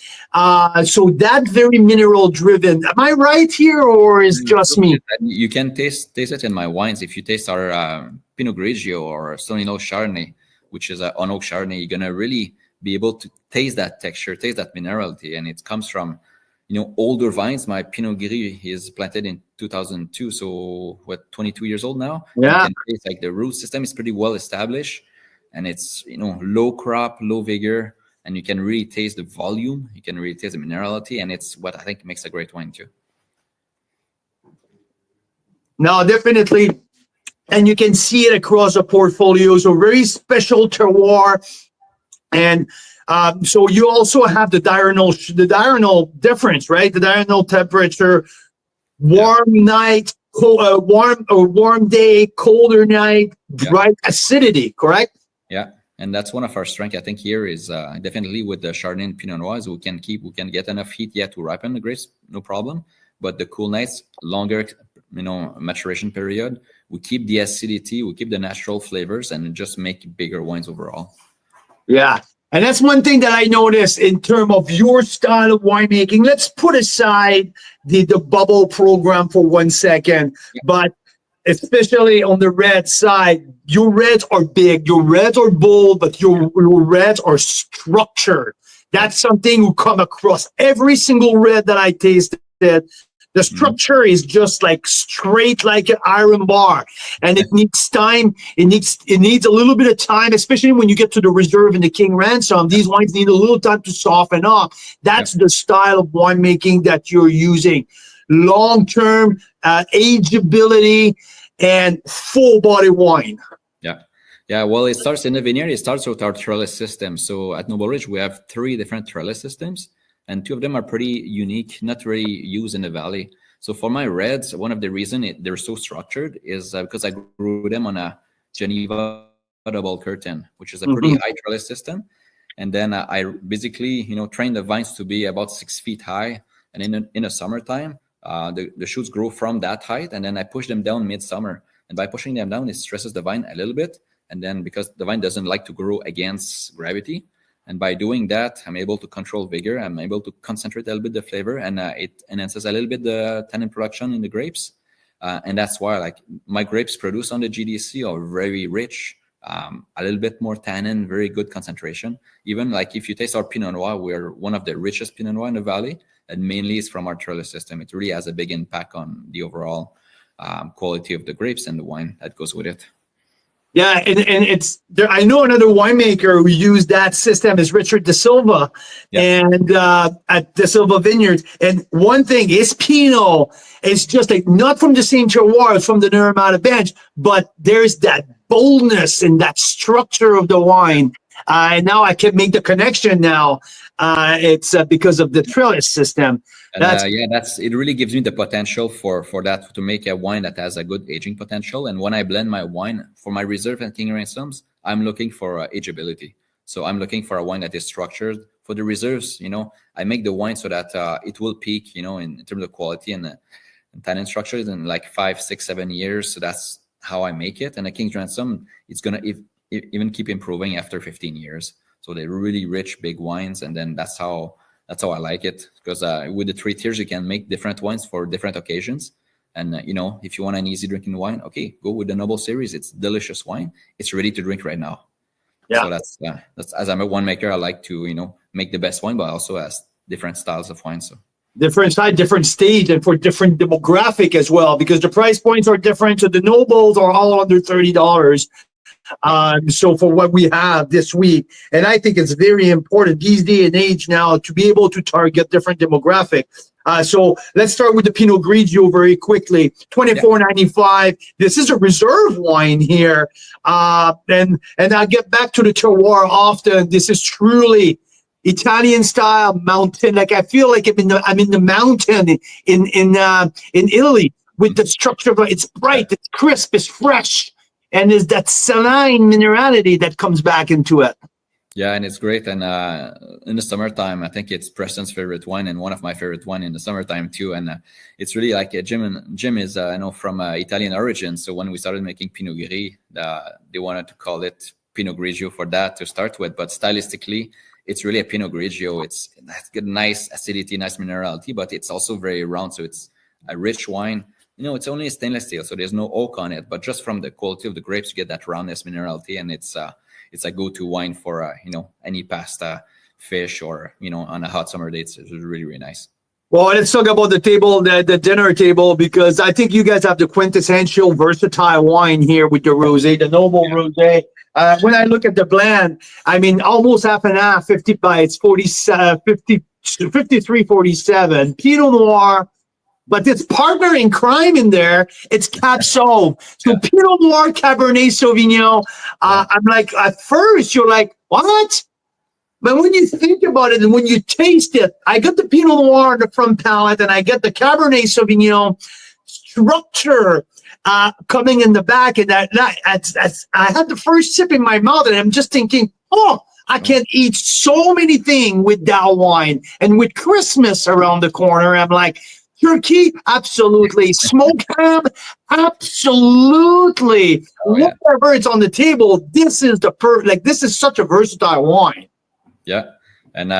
So that very mineral-driven. Am I right here, or is just me? You can taste it in my wines. If you taste our Pinot Grigio or Stony Hill Chardonnay, which is an on-oak Chardonnay, you're gonna really be able to taste that texture, taste that minerality, and it comes from older vines. My Pinot Gris is planted in 2002, so 22 years old now. Yeah. You can taste like the root system is pretty well established, and it's low crop, low vigor, and you can really taste the volume. You can really taste the minerality, and it's what I think makes a great wine too. No, definitely, and you can see it across the portfolio. So very special terroir, and. So you also have the diurnal difference, right? The diurnal temperature, warm night, warm day, colder night, bright acidity, correct? Yeah, and that's one of our strengths. I think here is definitely with the Chardonnay and Pinot Noirs, we can get enough heat to ripen the grapes, no problem. But the cool nights, longer, maturation period, we keep the acidity, we keep the natural flavors, and just make bigger wines overall. Yeah. And that's one thing that I noticed in terms of your style of winemaking. Let's put aside the bubble program for 1 second, but especially on the red side, your reds are big, your reds are bold, but your reds are structured. That's something you come across every single red that I tasted. The structure is just like straight like an iron bar, and it needs time. It needs a little bit of time, especially when you get to the reserve and the King Ransom. These wines need a little time to soften up. That's the style of winemaking that you're using. Long-term ageability and full-body wine. Yeah. Well, it starts in the vineyard. It starts with our trellis system. So at Noble Ridge, we have 3 different trellis systems. And 2 of them are pretty unique, not really used in the valley. So for my reds, one of the reasons they're so structured is because I grew them on a Geneva double curtain, which is a pretty high trellis system. And then I basically, train the vines to be about 6 feet high. And in the summertime, the shoots grow from that height, and then I push them down midsummer. And by pushing them down, it stresses the vine a little bit. And then because the vine doesn't like to grow against gravity, and by doing that, I'm able to control vigor. I'm able to concentrate a little bit the flavor, and it enhances a little bit the tannin production in the grapes. And that's why, like, my grapes produced on the GDC are very rich, a little bit more tannin, very good concentration. Even like if you taste our Pinot Noir, we're one of the richest Pinot Noir in the valley, and mainly is from our trellis system. It really has a big impact on the overall quality of the grapes and the wine that goes with it. Yeah, and it's there. I know another winemaker who used that system is Richard De Silva, and at De Silva Vineyards. And one thing is Pinot is just like not from the same terroir, it's from the Neuronata bench, but there's that boldness and that structure of the wine. And now I can make the connection. Now it's because of the trellis system. And, it really gives me the potential for that, to make a wine that has a good aging potential. And when I blend my wine for my reserve and King Ransoms, I'm looking for ageability. So I'm looking for a wine that is structured. For the reserves, I make the wine so that it will peak, in terms of quality and tannin structures in like 5, 6, 7 years. So that's how I make it. And the King Ransom, it's gonna even keep improving after 15 years. So they're really rich, big wines, and then that's how I like it, because with the 3 tiers, you can make different wines for different occasions. And, if you want an easy drinking wine, okay, go with the Noble series. It's delicious wine. It's ready to drink right now. Yeah. So that's as I'm a winemaker, I like to, make the best wine, but also has different styles of wine. So different side, different stage, and for different demographic as well, because the price points are different. So the Nobles are all under $30. So for what we have this week, and I think it's very important these day and age now to be able to target different demographic. So let's start with the Pinot Grigio very quickly. $24.95. This is a reserve wine here, and I'll get back to the terroir often. This is truly Italian style mountain. Like I feel like I'm in the mountain in Italy with the structure of it's bright, it's crisp, it's fresh. And there's that saline minerality that comes back into it. Yeah, and it's great. And in the summertime, I think it's Preston's favorite wine and one of my favorite wine in the summertime too. And it's really like Jim is from Italian origin. So when we started making Pinot Gris, they wanted to call it Pinot Grigio for that to start with. But stylistically, it's really a Pinot Grigio. It's got nice acidity, nice minerality, but it's also very round. So it's a rich wine. It's only a stainless steel, so there's no oak on it. But just from the quality of the grapes, you get that roundness, minerality, and it's a go-to wine for any pasta, fish, or on a hot summer day. It's really, really nice. Well, let's talk about the table, the dinner table, because I think you guys have the quintessential versatile wine here with the rosé, the Noble rosé. When I look at the blend, I mean, almost half and half, 50 by it's 47, 50, 53-47. Pinot Noir. But it's partner in crime in there. It's Cab Sauv. So Pinot Noir, Cabernet Sauvignon. I'm like, at first, you're like, what? But when you think about it and when you taste it, I get the Pinot Noir in the front palate and I get the Cabernet Sauvignon structure coming in the back. And that's I had the first sip in my mouth and I'm just thinking, oh, I can eat so many things with that wine. And with Christmas around the corner, I'm like, turkey, absolutely. Smoked ham, absolutely. Whatever it's on the table, this is this is such a versatile wine. Yeah. And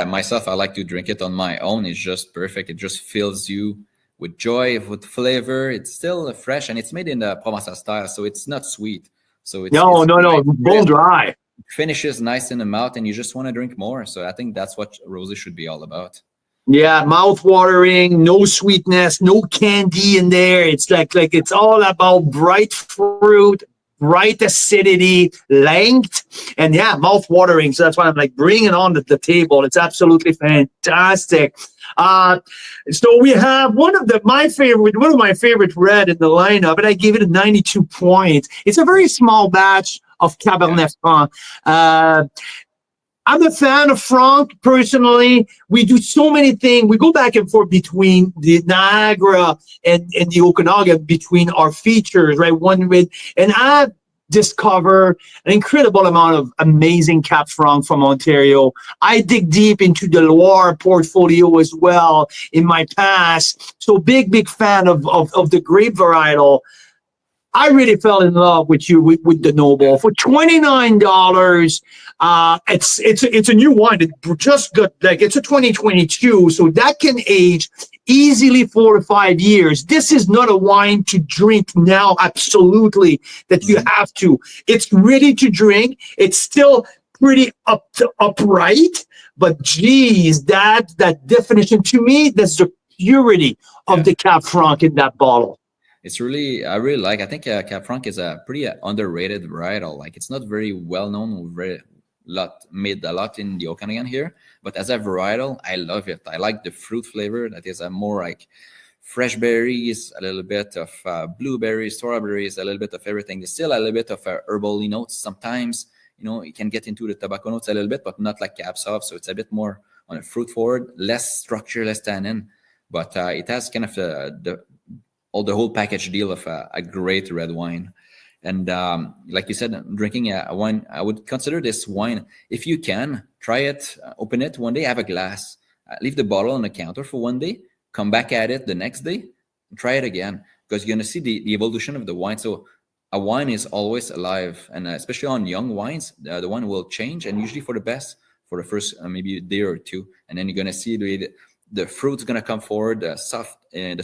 myself, I like to drink it on my own. It's just perfect. It just fills you with joy, with flavor. It's still fresh and it's made in the Provençal style, so it's not sweet. So it's no, bone dry. It finishes nice in the mouth and you just want to drink more. So I think that's what rosé should be all about. Yeah, mouth-watering, no sweetness, no candy in there. It's like it's all about bright fruit, bright acidity, length, and mouth-watering. So that's why I'm like bringing it on to the table. It's absolutely fantastic. So we have one of my favorite red in the lineup, and I gave it a 92 points. It's a very small batch of Cabernet Franc. I'm a fan of Franc personally. We do so many things. We go back and forth between the Niagara and the Okanagan between our features, right? discover an incredible amount of amazing Cab Franc from Ontario. I dig deep into the Loire portfolio as well in my past. So big fan of the grape varietal. I really fell in love with you with the Noble for $29. It's a new wine. It just got it's a 2022, so that can age easily 4 to 5 years. This is not a wine to drink now. Absolutely, that you have to. It's ready to drink. It's still pretty upright, but geez, that definition to me, that's the purity of the Cab Franc in that bottle. It's really, I really like. I think Cab Franc is a pretty underrated varietal. Like it's not very well known, made a lot in the Okanagan here. But as a varietal, I love it. I like the fruit flavor. That is a more like fresh berries, a little bit of blueberries, strawberries, a little bit of everything. There's still a little bit of herbal notes. Sometimes, you can get into the tobacco notes a little bit, but not like Cab Sauv. So it's a bit more on a fruit forward, less structure, less tannin. But it has kind of the whole package deal of a great red wine. And like you said, drinking a wine, I would consider this wine, if you can, try it, open it one day, have a glass, leave the bottle on the counter for one day, come back at it the next day, try it again, because you're going to see the evolution of the wine. So a wine is always alive, and especially on young wines, the wine will change, and usually for the best for the first maybe a day or two. And then you're going to see the fruit's going to come forward, the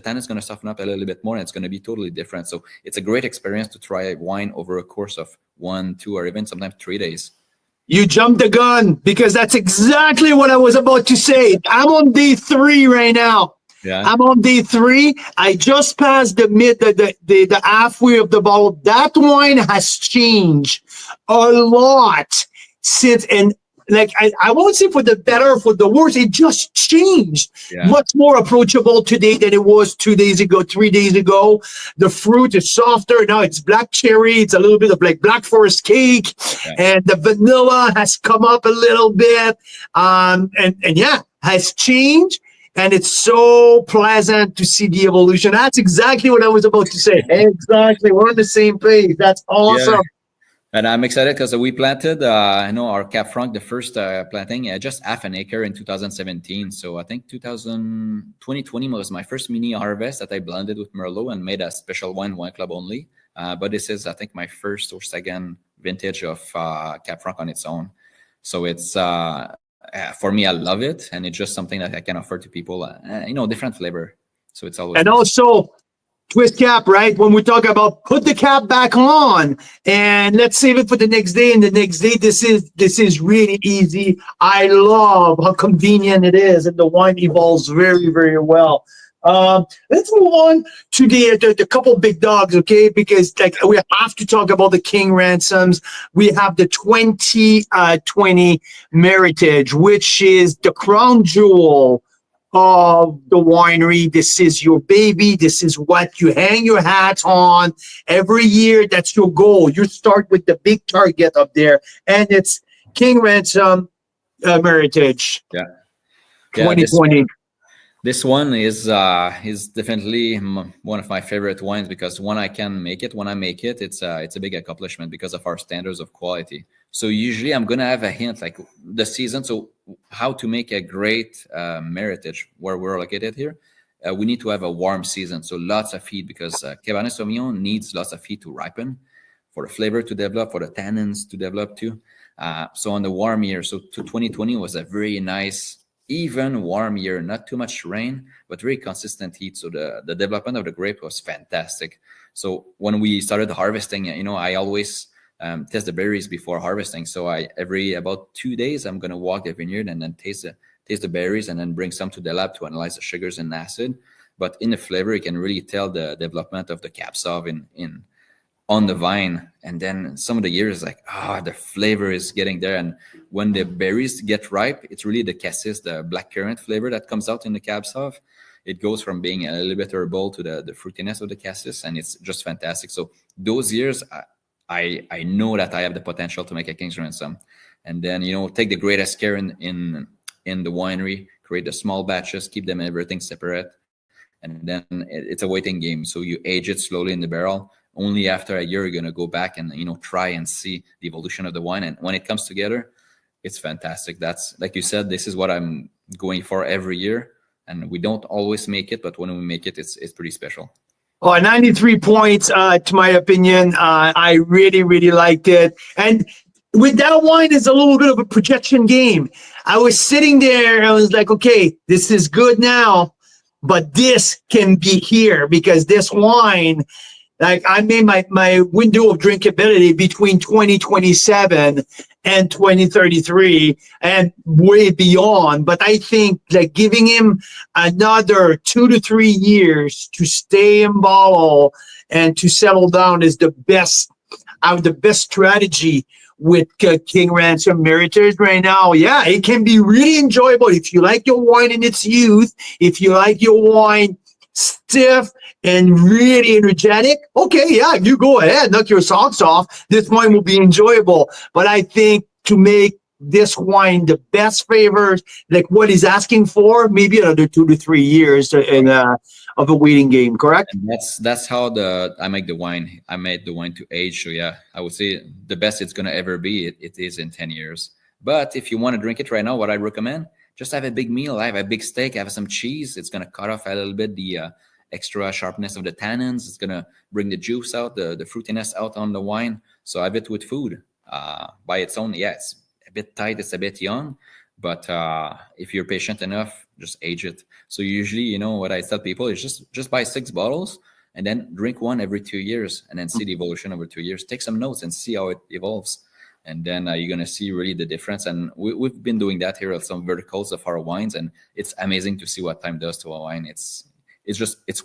tannin is going to soften up a little bit more, and it's going to be totally different. So it's a great experience to try wine over a course of 1, 2, or even sometimes 3 days. You jumped the gun, because that's exactly what I was about to say. I'm on day 3 right now. Yeah. I'm on day 3. I just passed the halfway of the bottle. That wine has changed a lot since, and like I won't say for the better or for the worse, it just changed. Yeah. Much more approachable today than it was 2 days ago, 3 days ago. The fruit is softer. Now it's black cherry. It's a little bit of like Black Forest cake. Yeah. And the vanilla has come up a little bit. And yeah, has changed. And it's so pleasant to see the evolution. That's exactly what I was about to say. Exactly. We're on the same page. That's awesome. Yeah. And I'm excited because we planted, our Cab Franc, the first planting, just half an acre in 2017. So I think 2020 was my first mini harvest that I blended with Merlot and made a special wine club only. But this is, I think, my first or second vintage of Cab Franc on its own. So it's, for me, I love it. And it's just something that I can offer to people, different flavor. So it's always. And also, twist cap, right? When we talk about put the cap back on and let's save it for the next day. And the next day, this is really easy. I love how convenient it is, and the wine evolves very, very well. Let's move on to the couple big dogs, okay? Because we have to talk about the King Ransoms. We have the 2020 Meritage, which is the crown jewel of the winery. This is your baby. This is what you hang your hat on every year. That's your goal. You start with the big target up there, and it's King Ransom Meritage. Yeah. 2020. This one is definitely one of my favorite wines, because when I make it, it's a big accomplishment because of our standards of quality. So usually I'm gonna have a hint like the season. So how to make a great Meritage where we're located here. We need to have a warm season, so lots of heat, because Cabernet Sauvignon needs lots of heat to ripen, for the flavor to develop, for the tannins to develop too. So on the warm year, so 2020 was a very nice, even warm year, not too much rain, but very consistent heat. So the development of the grape was fantastic. So when we started harvesting, I always test the berries before harvesting. So every about 2 days, I'm going to walk the vineyard and then taste the berries, and then bring some to the lab to analyze the sugars and acid. But in the flavor, you can really tell the development of the Cab Sauv on the vine. And then some of the years, like, the flavor is getting there. And when the berries get ripe, it's really the cassis, the blackcurrant flavor that comes out in the Cab Sauv. It goes from being a little bit herbal to the fruitiness of the cassis, and it's just fantastic. So those years, I know that I have the potential to make a King's Ransom. And then, take the greatest care in the winery, create the small batches, keep them everything separate. And then it's a waiting game. So you age it slowly in the barrel. only after a year you're going to go back and try and see the evolution of the wine. And when it comes together, it's fantastic. That's, like you said, this is what I'm going for every year. And we don't always make it, but when we make it, it's pretty special. Oh, 93 points, to my opinion. I really, really liked it. And with that wine, it's a little bit of a projection game. I was sitting there and I was like, okay, this is good now, but this can be here, because this wine, like, I made my window of drinkability between 2027 and 2033 and way beyond. But I think like giving him another 2 to 3 years to stay in bottle and to settle down is the best strategy with King Ransom Meritage right now. Yeah, it can be really enjoyable if you like your wine in its youth, if you like your wine stiff and really energetic. Okay, yeah, you go ahead, knock your socks off. This wine will be enjoyable. But I think to make this wine the best flavors, like what he's asking for, maybe another 2 to 3 years of a waiting game, correct? And that's how I make the wine. I made the wine to age. So yeah, I would say the best it's gonna ever be, it is in 10 years. But if you want to drink it right now, what I recommend, just have a big meal. I have a big steak, I have some cheese. It's gonna cut off a little bit the extra sharpness of the tannins. It's gonna bring the juice out, the fruitiness out on the wine. So have it with food. By its own, yeah, it's a bit tight, it's a bit young, but if you're patient enough, just age it. So usually, what I tell people is just buy 6 bottles and then drink one every 2 years, and then see the evolution over 2 years. Take some notes and see how it evolves, and then you're gonna see really the difference. And we've been doing that here at some verticals of our wines, and it's amazing to see what time does to a wine. It's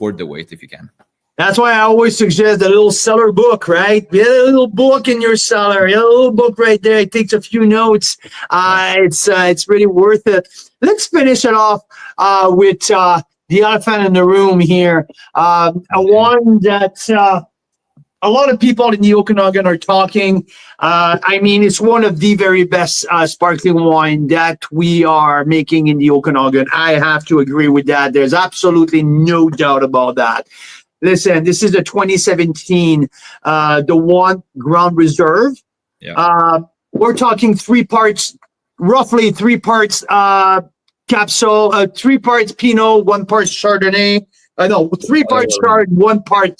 worth the wait if you can. That's why I always suggest a little cellar book, right? Get a little book in your cellar. Get a little book right there. It takes a few notes. It's really worth it. Let's finish it off with the elephant in the room here. A one that a lot of people in the Okanagan are talking. I mean, it's one of the very best sparkling wine that we are making in the Okanagan. I have to agree with that. There's absolutely no doubt about that. Listen, this is the 2017, the one Grand Reserve. Yeah. We're talking 3 parts, roughly 3 parts capsule, 3 parts Pinot, 1 part Chardonnay. 3 parts Chard, 1 part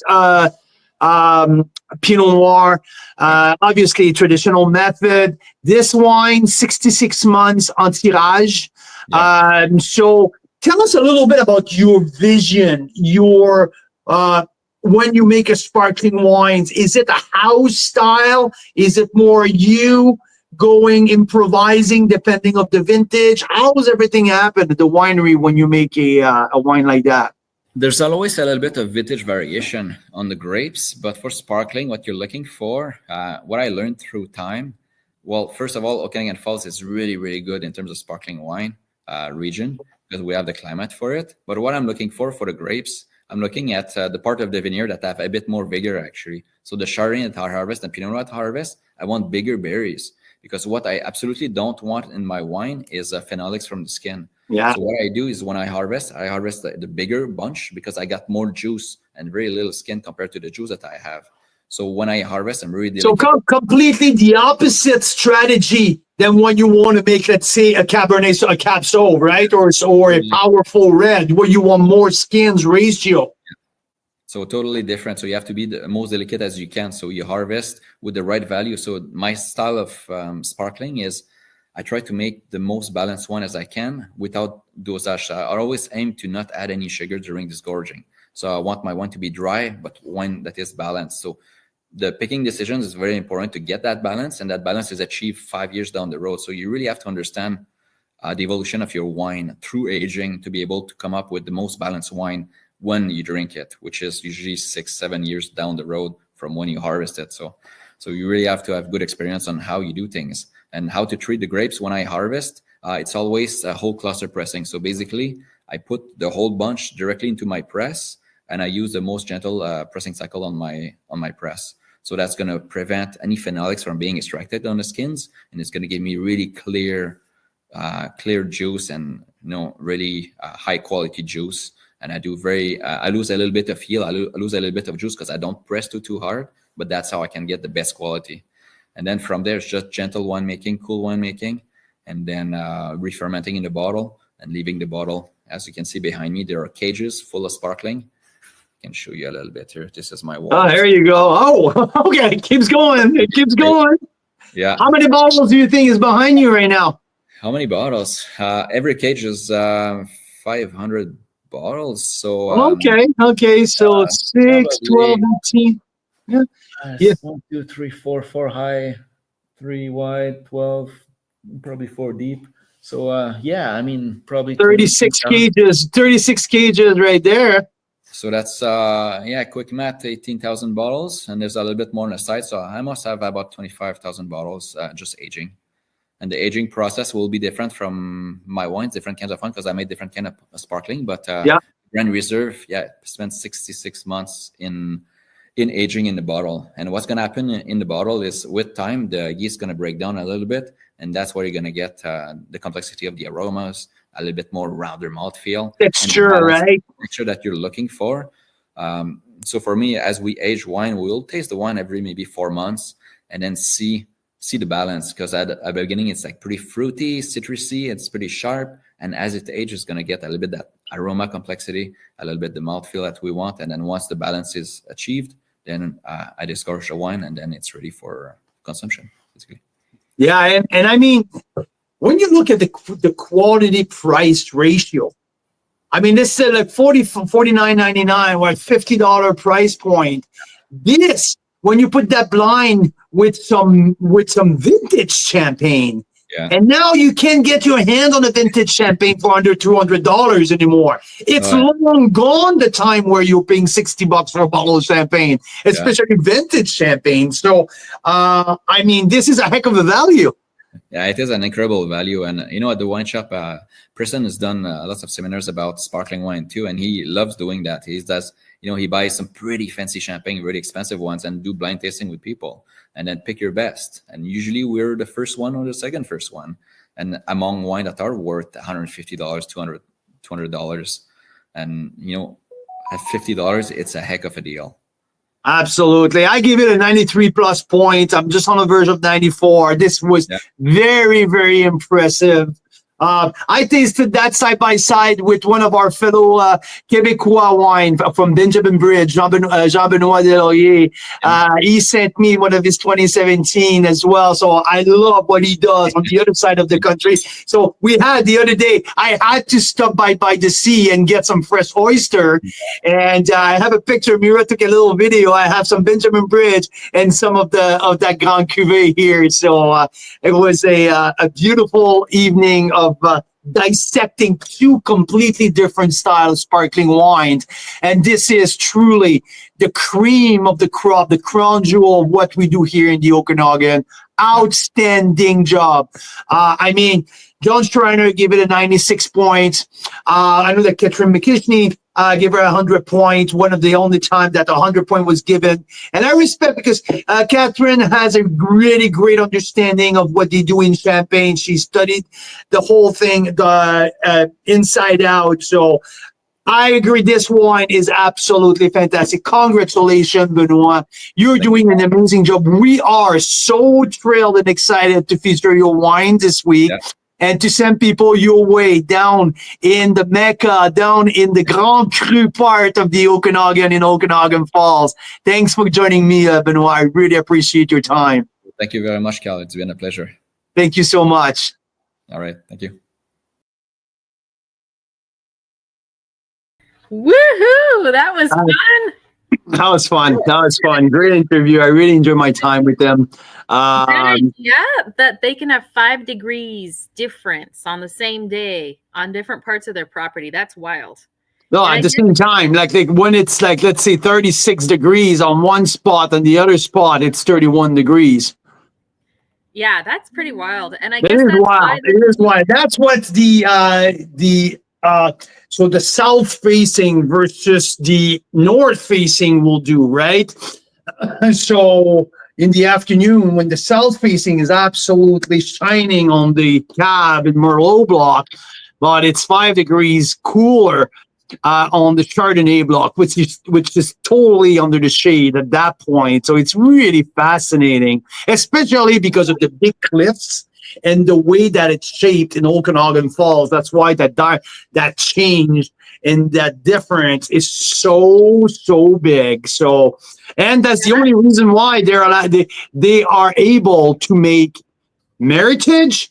Pinot Noir. Obviously, traditional method. This wine, 66 months on tirage. Yeah. So tell us a little bit about your vision, when you make a sparkling wines. Is it a house style? Is it more you going improvising depending on the vintage? How does everything happen at the winery when you make a wine like that? There's always a little bit of vintage variation on the grapes, but for sparkling, what you're looking for, what I learned through time, well, first of all, Okanagan Falls is really, really good in terms of sparkling wine region, because we have the climate for it. But what I'm looking for the grapes, I'm looking at the part of the vineyard that have a bit more vigor, actually. So the Chardonnay at harvest and Pinot Noir at harvest, I want bigger berries, because what I absolutely don't want in my wine is phenolics from the skin. Yeah. So what I do is when I harvest the bigger bunch, because I got more juice and very little skin compared to the juice that I have. So when I harvest, I'm really completely the opposite strategy than when you want to make, let's say, a Cabernet, a Cab Sauv, right? Or a powerful red, where you want more skins ratio. So totally different. So you have to be the most delicate as you can. So you harvest with the right value. So my style of sparkling is I try to make the most balanced one as I can without dosage. I always aim to not add any sugar during disgorging. So I want my wine to be dry, but wine that is balanced. So the picking decisions is very important to get that balance, and that balance is achieved 5 years down the road. So you really have to understand the evolution of your wine through aging to be able to come up with the most balanced wine when you drink it, which is usually 6-7 years down the road from when you harvest it. So you really have to have good experience on how you do things and how to treat the grapes. When I harvest, it's always a whole cluster pressing. So basically, I put the whole bunch directly into my press, and I use the most gentle pressing cycle on my press. So that's going to prevent any phenolics from being extracted on the skins, and it's going to give me really clear juice and really high quality juice. and I do I lose a little bit of yield, I lose a little bit of juice because I don't press too hard, but that's how I can get the best quality. And then from there, it's just gentle winemaking, cool winemaking, and then re-fermenting in the bottle and leaving the bottle. As you can see behind me, there are cages full of sparkling. I can show you a little bit here. This is my wall. Oh, there you go. Oh, okay. It keeps going. It keeps going. Yeah. How many bottles do you think is behind you right now? How many bottles? Every cage is 500 bottles. So okay. So 6, 12, 18. Yeah. Yes. 1, 2, 3, 4 high, 3 wide, 12, probably 4 deep. So I mean, probably 36 cages. 36 cages right there. So that's quick math, 18,000 bottles, and there's a little bit more on the side. So I must have about 25,000 bottles just aging. And the aging process will be different from my wines, different kinds of wine, because I made different kind of sparkling. But Grand Reserve, spent 66 months in aging in the bottle. And what's going to happen in the bottle is with time, the yeast is going to break down a little bit. And that's where you're going to get the complexity of the aromas, a little bit more rounder mouthfeel. Texture, right? Texture that you're looking for. So for me, as we age wine, we'll taste the wine every maybe 4 months and then see the balance. Because at the beginning, it's like pretty fruity, citrusy, it's pretty sharp. And as it ages, it's going to get a little bit that aroma complexity, a little bit the mouthfeel that we want. And then once the balance is achieved, then I disgorge the wine and then it's ready for consumption, basically. Yeah, and I mean, when you look at the quality price ratio, I mean, this is like $49.99 or $50 price point. This, when you put that blind with some vintage champagne, and now you can't get your hand on a vintage champagne for under $200 anymore. It's long gone the time where you're paying $60 for a bottle of champagne, especially vintage champagne. So, I mean, this is a heck of a value. Yeah, it is an incredible value. And, at the wine shop, Preston has done lots of seminars about sparkling wine too. And he loves doing that. He does, he buys some pretty fancy champagne, really expensive ones, and do blind tasting with people. And then pick your best. And usually we're the first one or the second first one. And among wine that are worth $150, $200. And, at $50, it's a heck of a deal. Absolutely. I give it a 93 plus points. I'm just on the verge of 94. This was very, very impressive. I tasted that side by side with one of our fellow Québécois wine from Benjamin Bridge, Jean-Benoit Gauthier. He sent me one of his 2017 as well. So I love what he does on the other side of the country. So we had the other day, I had to stop by the sea and get some fresh oyster. And I have a picture. Mira took a little video. I have some Benjamin Bridge and some of that Grand Cuvée here. So it was a beautiful evening of dissecting two completely different styles of sparkling wines. And this is truly the cream of the crop, the crown jewel of what we do here in the Okanagan. Outstanding job. I mean, John Schreiner gave it a 96 points. I know that Catherine McKishney gave her 100 points. One of the only time that 100 point was given. And I respect because Catherine has a really great understanding of what they do in Champagne. She studied the whole thing inside out. So I agree. This wine is absolutely fantastic. Congratulations, Benoit. You're doing an amazing job. We are so thrilled and excited to feature your wine this week. Yeah. And to send people your way down in the Mecca, down in the Grand Cru part of the Okanagan in Okanagan Falls. Thanks for joining me, Benoit. I really appreciate your time. Thank you very much, Cal. It's been a pleasure. Thank you so much. All right. Thank you. Woohoo! That was fun. That was fun. That was fun. Great interview. I really enjoyed my time with them. That they can have 5 degrees difference on the same day on different parts of their property. That's wild. No, at the same time, like when it's like, let's say 36 degrees on one spot and the other spot, it's 31 degrees. Yeah, that's pretty wild. And I guess that's wild. It is wild. That's what so the south facing versus the north facing will do, right? So in the afternoon, when the south facing is absolutely shining on the cab in Merlot block, but it's 5 degrees cooler on the Chardonnay block, which is totally under the shade at that point. So it's really fascinating, especially because of the big cliffs and the way that it's shaped in Okanagan Falls. That's why that change and that difference is so big. So, and that's the only reason why they are able to make Meritage.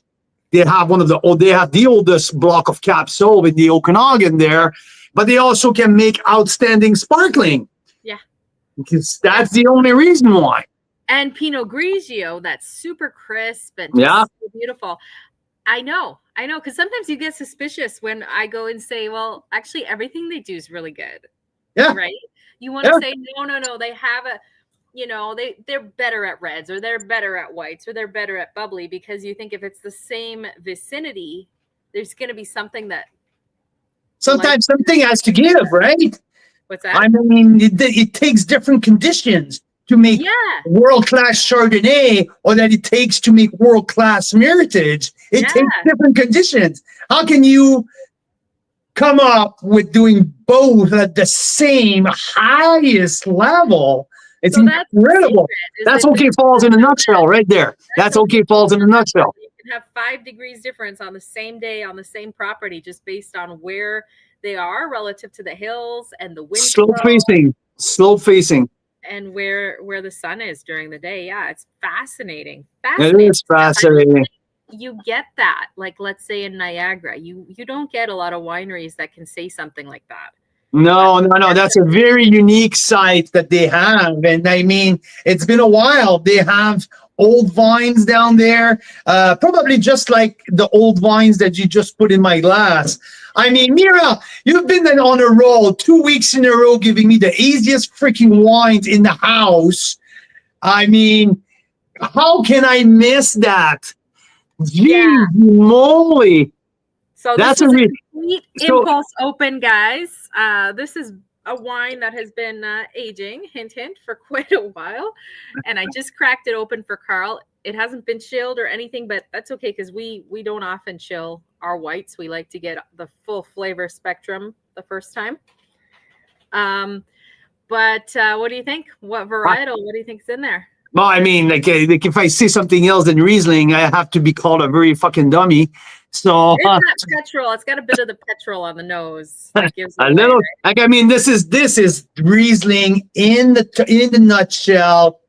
They have the oldest block of Cab Sauv in the Okanagan there, but they also can make outstanding sparkling. Yeah. Because that's the only reason why. And Pinot Grigio, that's super crisp and Yeah. so beautiful. I know, because sometimes you get suspicious when I go and say, well, actually, everything they do is really good. Yeah. Right? You want to say, no, they have they're better at reds, or they're better at whites, or they're better at bubbly, because you think if it's the same vicinity, there's going to be something that sometimes something has to give, right? What's that? I mean, it takes different conditions to make world-class Chardonnay, or that it takes to make world-class Meritage. It takes different conditions. How can you come up with doing both at the same highest level? It's incredible. That's OK Falls in a nutshell right there. That's OK Falls in a nutshell. You can have 5 degrees difference on the same day on the same property, just based on where they are relative to the hills and the wind slope facing. And where the sun is during the day. Yeah, it's fascinating. It is fascinating. You get that, like, let's say in Niagara, you don't get a lot of wineries that can say something like that. No. That's a very unique site that they have. And I mean, it's been a while. They have old vines down there, probably just like the old vines that you just put in my glass. I mean, Mira, you've been on a roll 2 weeks in a row giving me the easiest freaking wines in the house. I mean, how can I miss that? Jeez moly. So that's a complete impulse open, guys. This is a wine that has been aging, hint, for quite a while. And I just cracked it open for Carl. It hasn't been chilled or anything, but that's okay, because we don't often chill our whites. We like to get the full flavor spectrum the first time. But what do you think? What varietal? What do you think's in there? Well, I mean, like if I say something else than Riesling, I have to be called a very fucking dummy. So it's that petrol. It's got a bit of the petrol on the nose. That gives a little. Right? Like, I mean, this is Riesling in the nutshell.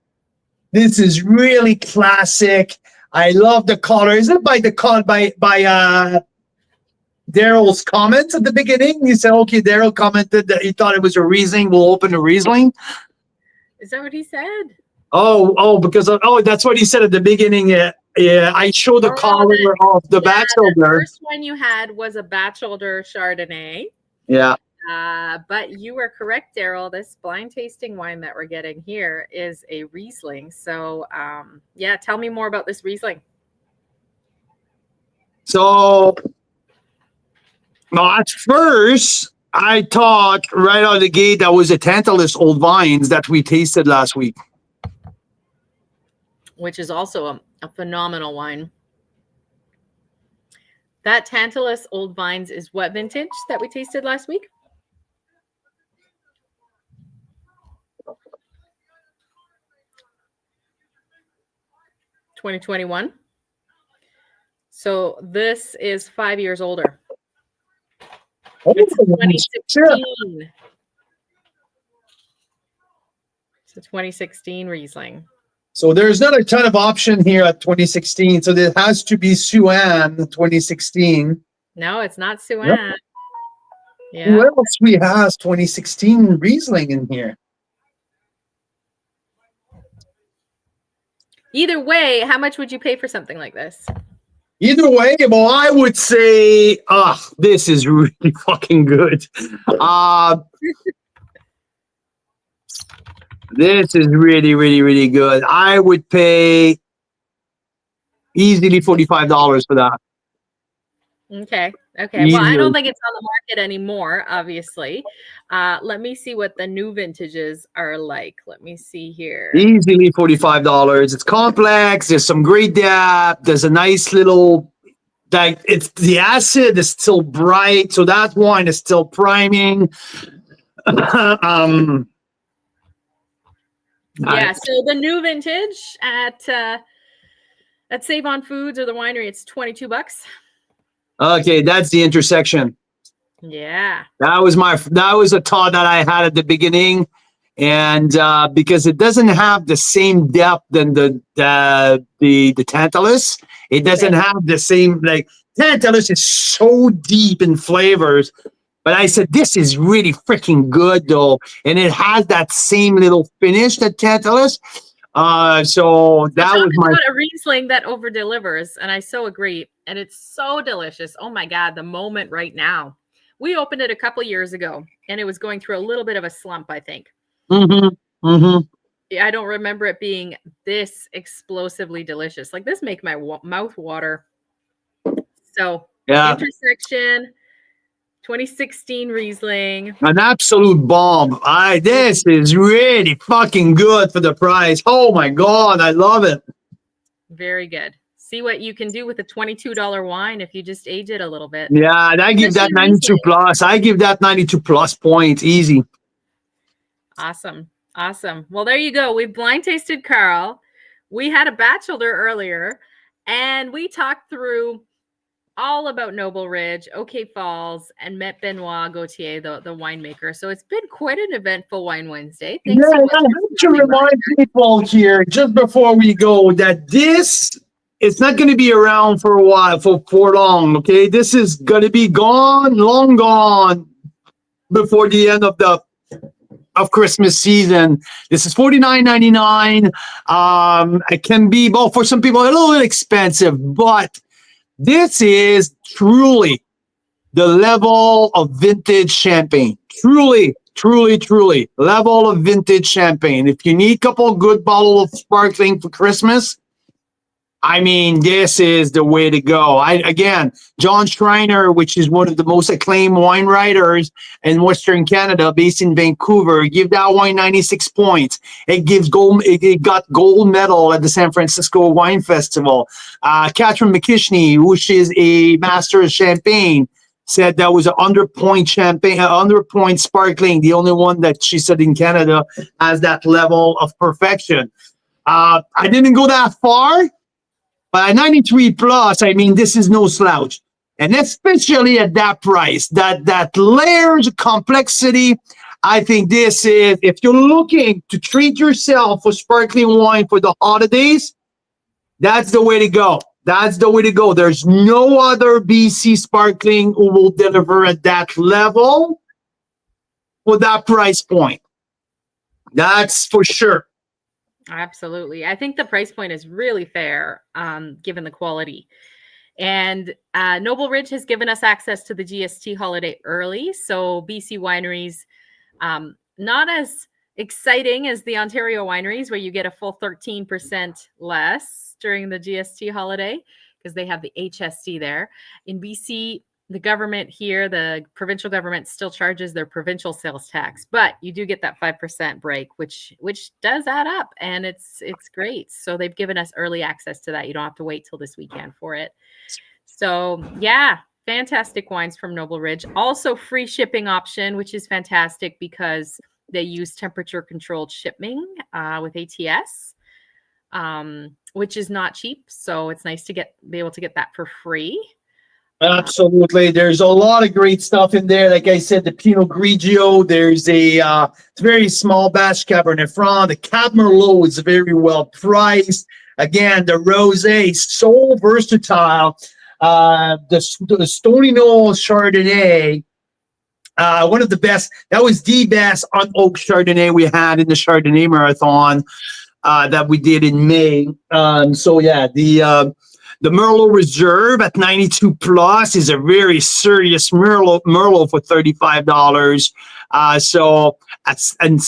This is really classic. I love the color. Is it by Daryl's comments at the beginning? He said, "Okay." Daryl commented that he thought it was a Riesling. We'll open a Riesling. Is that what he said? Because that's what he said at the beginning. Yeah, I showed the color of the Batchelder. The first one you had was a Batchelder Chardonnay. Yeah. But you were correct, Daryl. This blind tasting wine that we're getting here is a Riesling. So, tell me more about this Riesling. So, at first, I thought right out of the gate that was a Tantalus Old Vines that we tasted last week. Which is also a phenomenal wine. That Tantalus Old Vines is what vintage that we tasted last week? (2021). So this is 5 years older. It's 2016. It's a 2016 Riesling. So there's not a ton of option here at 2016. So there has to be Suan 2016. No, it's not Suan. Yep. Yeah. Who else we has 2016 Riesling in here? Either way, how much would you pay for something like this? Either way, well, I would say, this is really fucking good. This is really, really, really good. I would pay easily $45 for that. Okay. Well, I don't think it's on the market anymore, obviously. Let me see what the new vintages are like. Let me see here. Easily $45. It's complex. There's some great depth. There's a nice little like it's the acid is still bright, so that wine is still priming. Yeah, so the new vintage at Save On Foods or the winery, it's $22. Okay, that's the intersection. Yeah. That was a thought that I had at the beginning, and because it doesn't have the same depth than the Tantalus, it doesn't have the same, like, Tantalus is so deep in flavors. But I said, this is really freaking good, though. And it has that same little finish that Tantalus. So that was my... a Riesling that over-delivers, and I so agree. And it's so delicious. Oh, my God, the moment right now. We opened it a couple years ago, and it was going through a little bit of a slump, I think. Mm-hmm. Mm-hmm. I don't remember it being this explosively delicious. Like, this make my mouth water. So, yeah. Intersection... 2016 Riesling. An absolute bomb. This is really fucking good for the price. Oh my God, I love it. Very good. See what you can do with a $22 wine if you just age it a little bit. Yeah, and I give that 92 plus. I give that 92 plus points. Easy. Awesome. Awesome. Well, there you go. We blind tasted Carl. We had a bachelor earlier, and we talked through all about Noble Ridge, OK Falls, and met Benoit Gauthier, the winemaker. So it's been quite an eventful Wine Wednesday. Thanks so much I have to remind people here, just before we go, that this is not going to be around for a while, for long, okay? This is going to be gone, long gone, before the end of Christmas season. This is $49.99. It can be, well, for some people, a little bit expensive, but this is truly the level of vintage champagne. Truly, truly, truly level of vintage champagne. If you need a couple good bottles of sparkling for Christmas, I mean, this is the way to go. Again, John Schreiner, which is one of the most acclaimed wine writers in Western Canada, based in Vancouver, give that wine 96 points. It gives gold. It got gold medal at the San Francisco Wine Festival. Catherine McKishney, which is a master of champagne, said that was an under-point champagne, under-point sparkling. The only one that she said in Canada has that level of perfection. I didn't go that far. But at 93 plus, I mean, this is no slouch. And especially at that price, that layers of complexity, I think this is, if you're looking to treat yourself with sparkling wine for the holidays, that's the way to go. That's the way to go. There's no other BC sparkling who will deliver at that level for that price point. That's for sure. Absolutely. I think the price point is really fair, given the quality. And Noble Ridge has given us access to the GST holiday early. So BC wineries, not as exciting as the Ontario wineries, where you get a full 13% less during the GST holiday because they have the HST there. In BC, the government here, the provincial government still charges their provincial sales tax, but you do get that 5% break, which does add up, and it's great. So they've given us early access to that. You don't have to wait till this weekend for it. So yeah, fantastic wines from Noble Ridge. Also free shipping option, which is fantastic because they use temperature controlled shipping with ATS, which is not cheap. So it's nice to be able to get that for free. Absolutely. There's a lot of great stuff in there. Like I said, the Pinot Grigio, there's a very small batch Cabernet Franc. The Cab Merlot is very well priced. Again, the Rosé is so versatile. The Stony Knoll Chardonnay, one of the best. That was the best unoaked Chardonnay we had in the Chardonnay Marathon that we did in May. So yeah, the Merlot Reserve at 92 plus is a very serious Merlot for $35. So that's a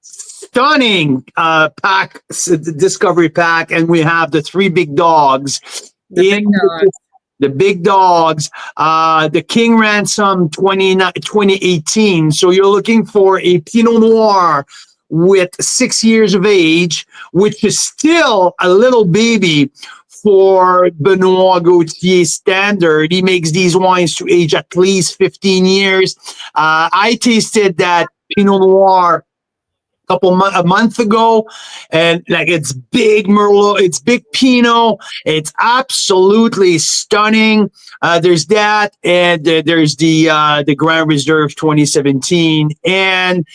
stunning pack, discovery pack, and we have the three big dogs. The big dogs, the King Ransom 2018. So you're looking for a Pinot Noir with 6 years of age, which is still a little baby for Benoit Gauthier standard. He makes these wines to age at least 15 years. I tasted that Pinot Noir a month ago, and like it's big Merlot, it's big Pinot, it's absolutely stunning. There's that, and there's the Grand Reserve 2017, and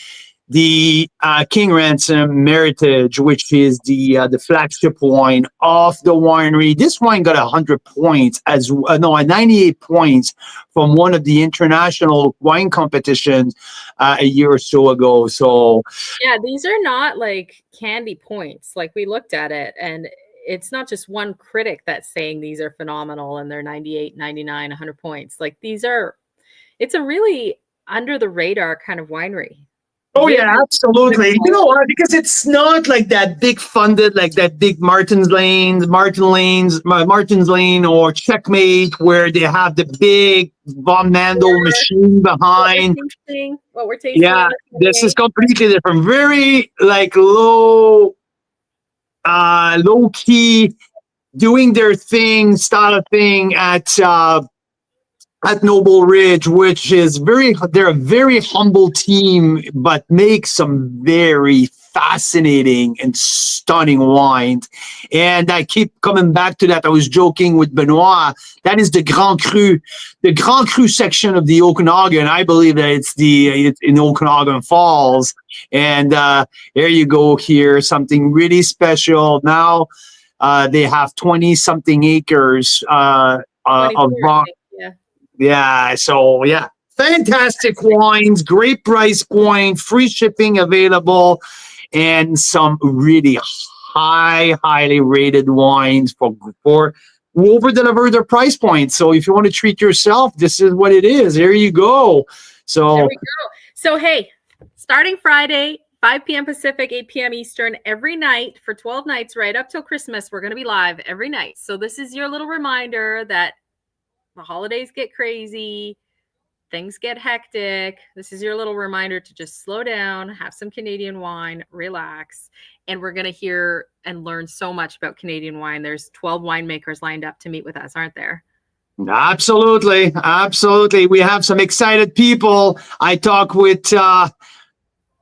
the King Ransom Meritage, which is the flagship wine of the winery. This wine got 100 points 98 points from one of the international wine competitions a year or so ago. So yeah, these are not like candy points. Like we looked at it, and it's not just one critic that's saying these are phenomenal and they're 98, 99, 100 points. Like it's a really under the radar kind of winery. Oh yeah, absolutely. You know why? Because it's not like that big funded, like that big Martin's Lane or Checkmate, where they have the big Von Mandel machine behind. What we're tasting. Yeah, this is completely different. Very like low key, doing their thing, style of thing at Noble Ridge, which is they're a very humble team, but make some very fascinating and stunning wines. And I keep coming back to that. I was joking with Benoit. That is the Grand Cru section of the Okanagan. I believe that it's in Okanagan Falls. And there you go here, something really special. Now they have 20 something acres of rock. Yeah, so yeah, fantastic wines, great price point, free shipping available, and some really highly rated wines for who over-deliver their price point. So if you want to treat yourself, this is what it is. There you go. So there we go. So hey, starting Friday, 5 p.m. Pacific, 8 p.m. Eastern, every night for 12 nights, right up till Christmas, we're going to be live every night. So this is your little reminder that the holidays get crazy, things get hectic. This is your little reminder to just slow down, have some Canadian wine, relax. And we're going to hear and learn so much about Canadian wine. There's 12 winemakers lined up to meet with us, aren't there? Absolutely. Absolutely. We have some excited people. I talk with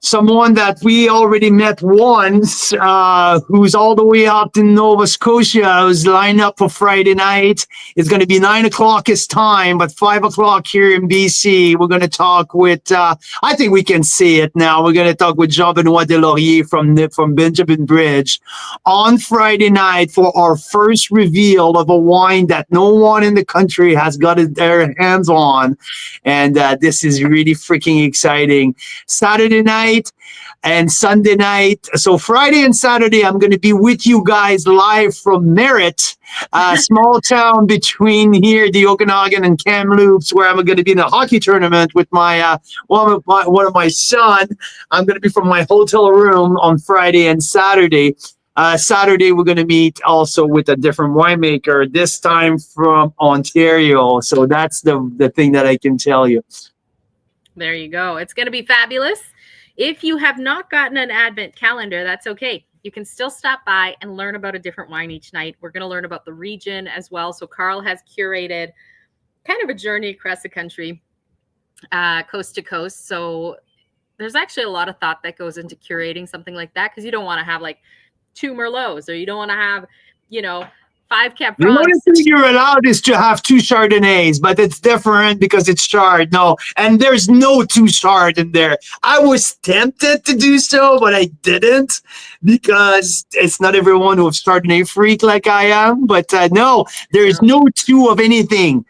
someone that we already met once, who's all the way up in Nova Scotia, who's lined up for Friday night. It's going to be 9 o'clock his time, but 5 o'clock here in BC. We're going to talk with, I think we can say it now. We're going to talk with Jean-Benoit Delaurier from Benjamin Bridge on Friday night for our first reveal of a wine that no one in the country has got their hands on. And this is really freaking exciting. Saturday night and Sunday night. So Friday and Saturday, I'm going to be with you guys live from Meritage, a small town between here, the Okanagan and Kamloops, where I'm going to be in a hockey tournament with my one of my son. I'm going to be from my hotel room on Friday and Saturday. Saturday, we're going to meet also with a different winemaker, this time from Ontario. So that's the thing that I can tell you. There you go. It's going to be fabulous. If you have not gotten an Advent calendar, that's okay. You can still stop by and learn about a different wine each night. We're going to learn about the region as well. So Carl has curated kind of a journey across the country, coast to coast. So there's actually a lot of thought that goes into curating something like that, because you don't want to have like 2 Merlots, or you don't want to have, 5 Cab Francs. The only thing you're allowed is to have 2 Chardonnays, but it's different because it's Chard. No, and there's no 2 Chard in there. I was tempted to do so, but I didn't, because it's not everyone who's Chardonnay freak like I am. But no, there's no 2 of anything.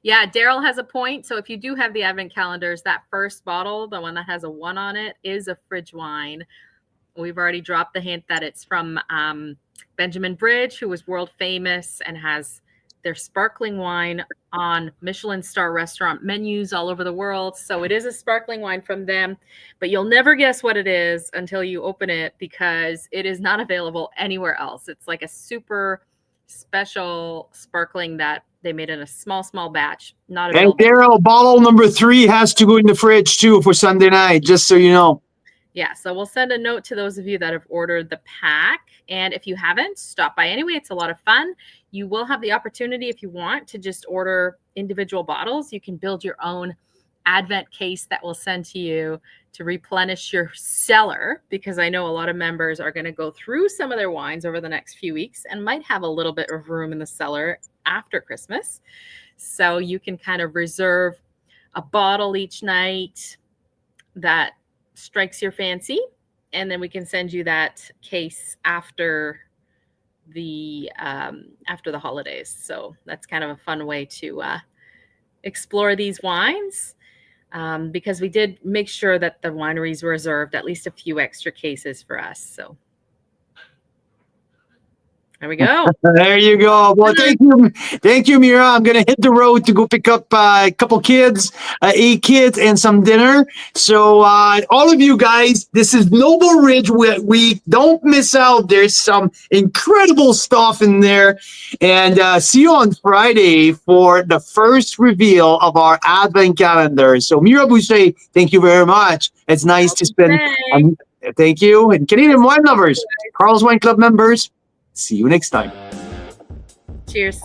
Yeah, Daryl has a point. So if you do have the Advent calendars, that first bottle, the one that has a 1 on it, is a fridge wine. We've already dropped the hint that it's from Benjamin Bridge, who was world famous and has their sparkling wine on Michelin star restaurant menus all over the world. So it is a sparkling wine from them, but you'll never guess what it is until you open it, because it is not available anywhere else. It's like a super special sparkling that they made in a small batch. Not available. And Daryl, bottle number 3 has to go in the fridge too for Sunday night, just so you know. Yeah, so we'll send a note to those of you that have ordered the pack. And if you haven't, stop by anyway. It's a lot of fun. You will have the opportunity, if you want, to just order individual bottles. You can build your own Advent case that we'll send to you to replenish your cellar, because I know a lot of members are going to go through some of their wines over the next few weeks and might have a little bit of room in the cellar after Christmas. So you can kind of reserve a bottle each night that strikes your fancy, and then we can send you that case after the holidays. So that's kind of a fun way to explore these wines, because we did make sure that the wineries reserved at least a few extra cases for us. So there we go. There you go. Well, thank you, Mira. I'm gonna hit the road to go pick up a couple kids, 8 kids, and some dinner. So all of you guys, this is Noble Ridge Week. Don't miss out. There's some incredible stuff in there, and see you on Friday for the first reveal of our Advent calendar. So Mira Boucher, thank you very much. It's nice to spend. Thank you, and Canadian wine lovers, Carl's Wine Club members. See you next time. Cheers.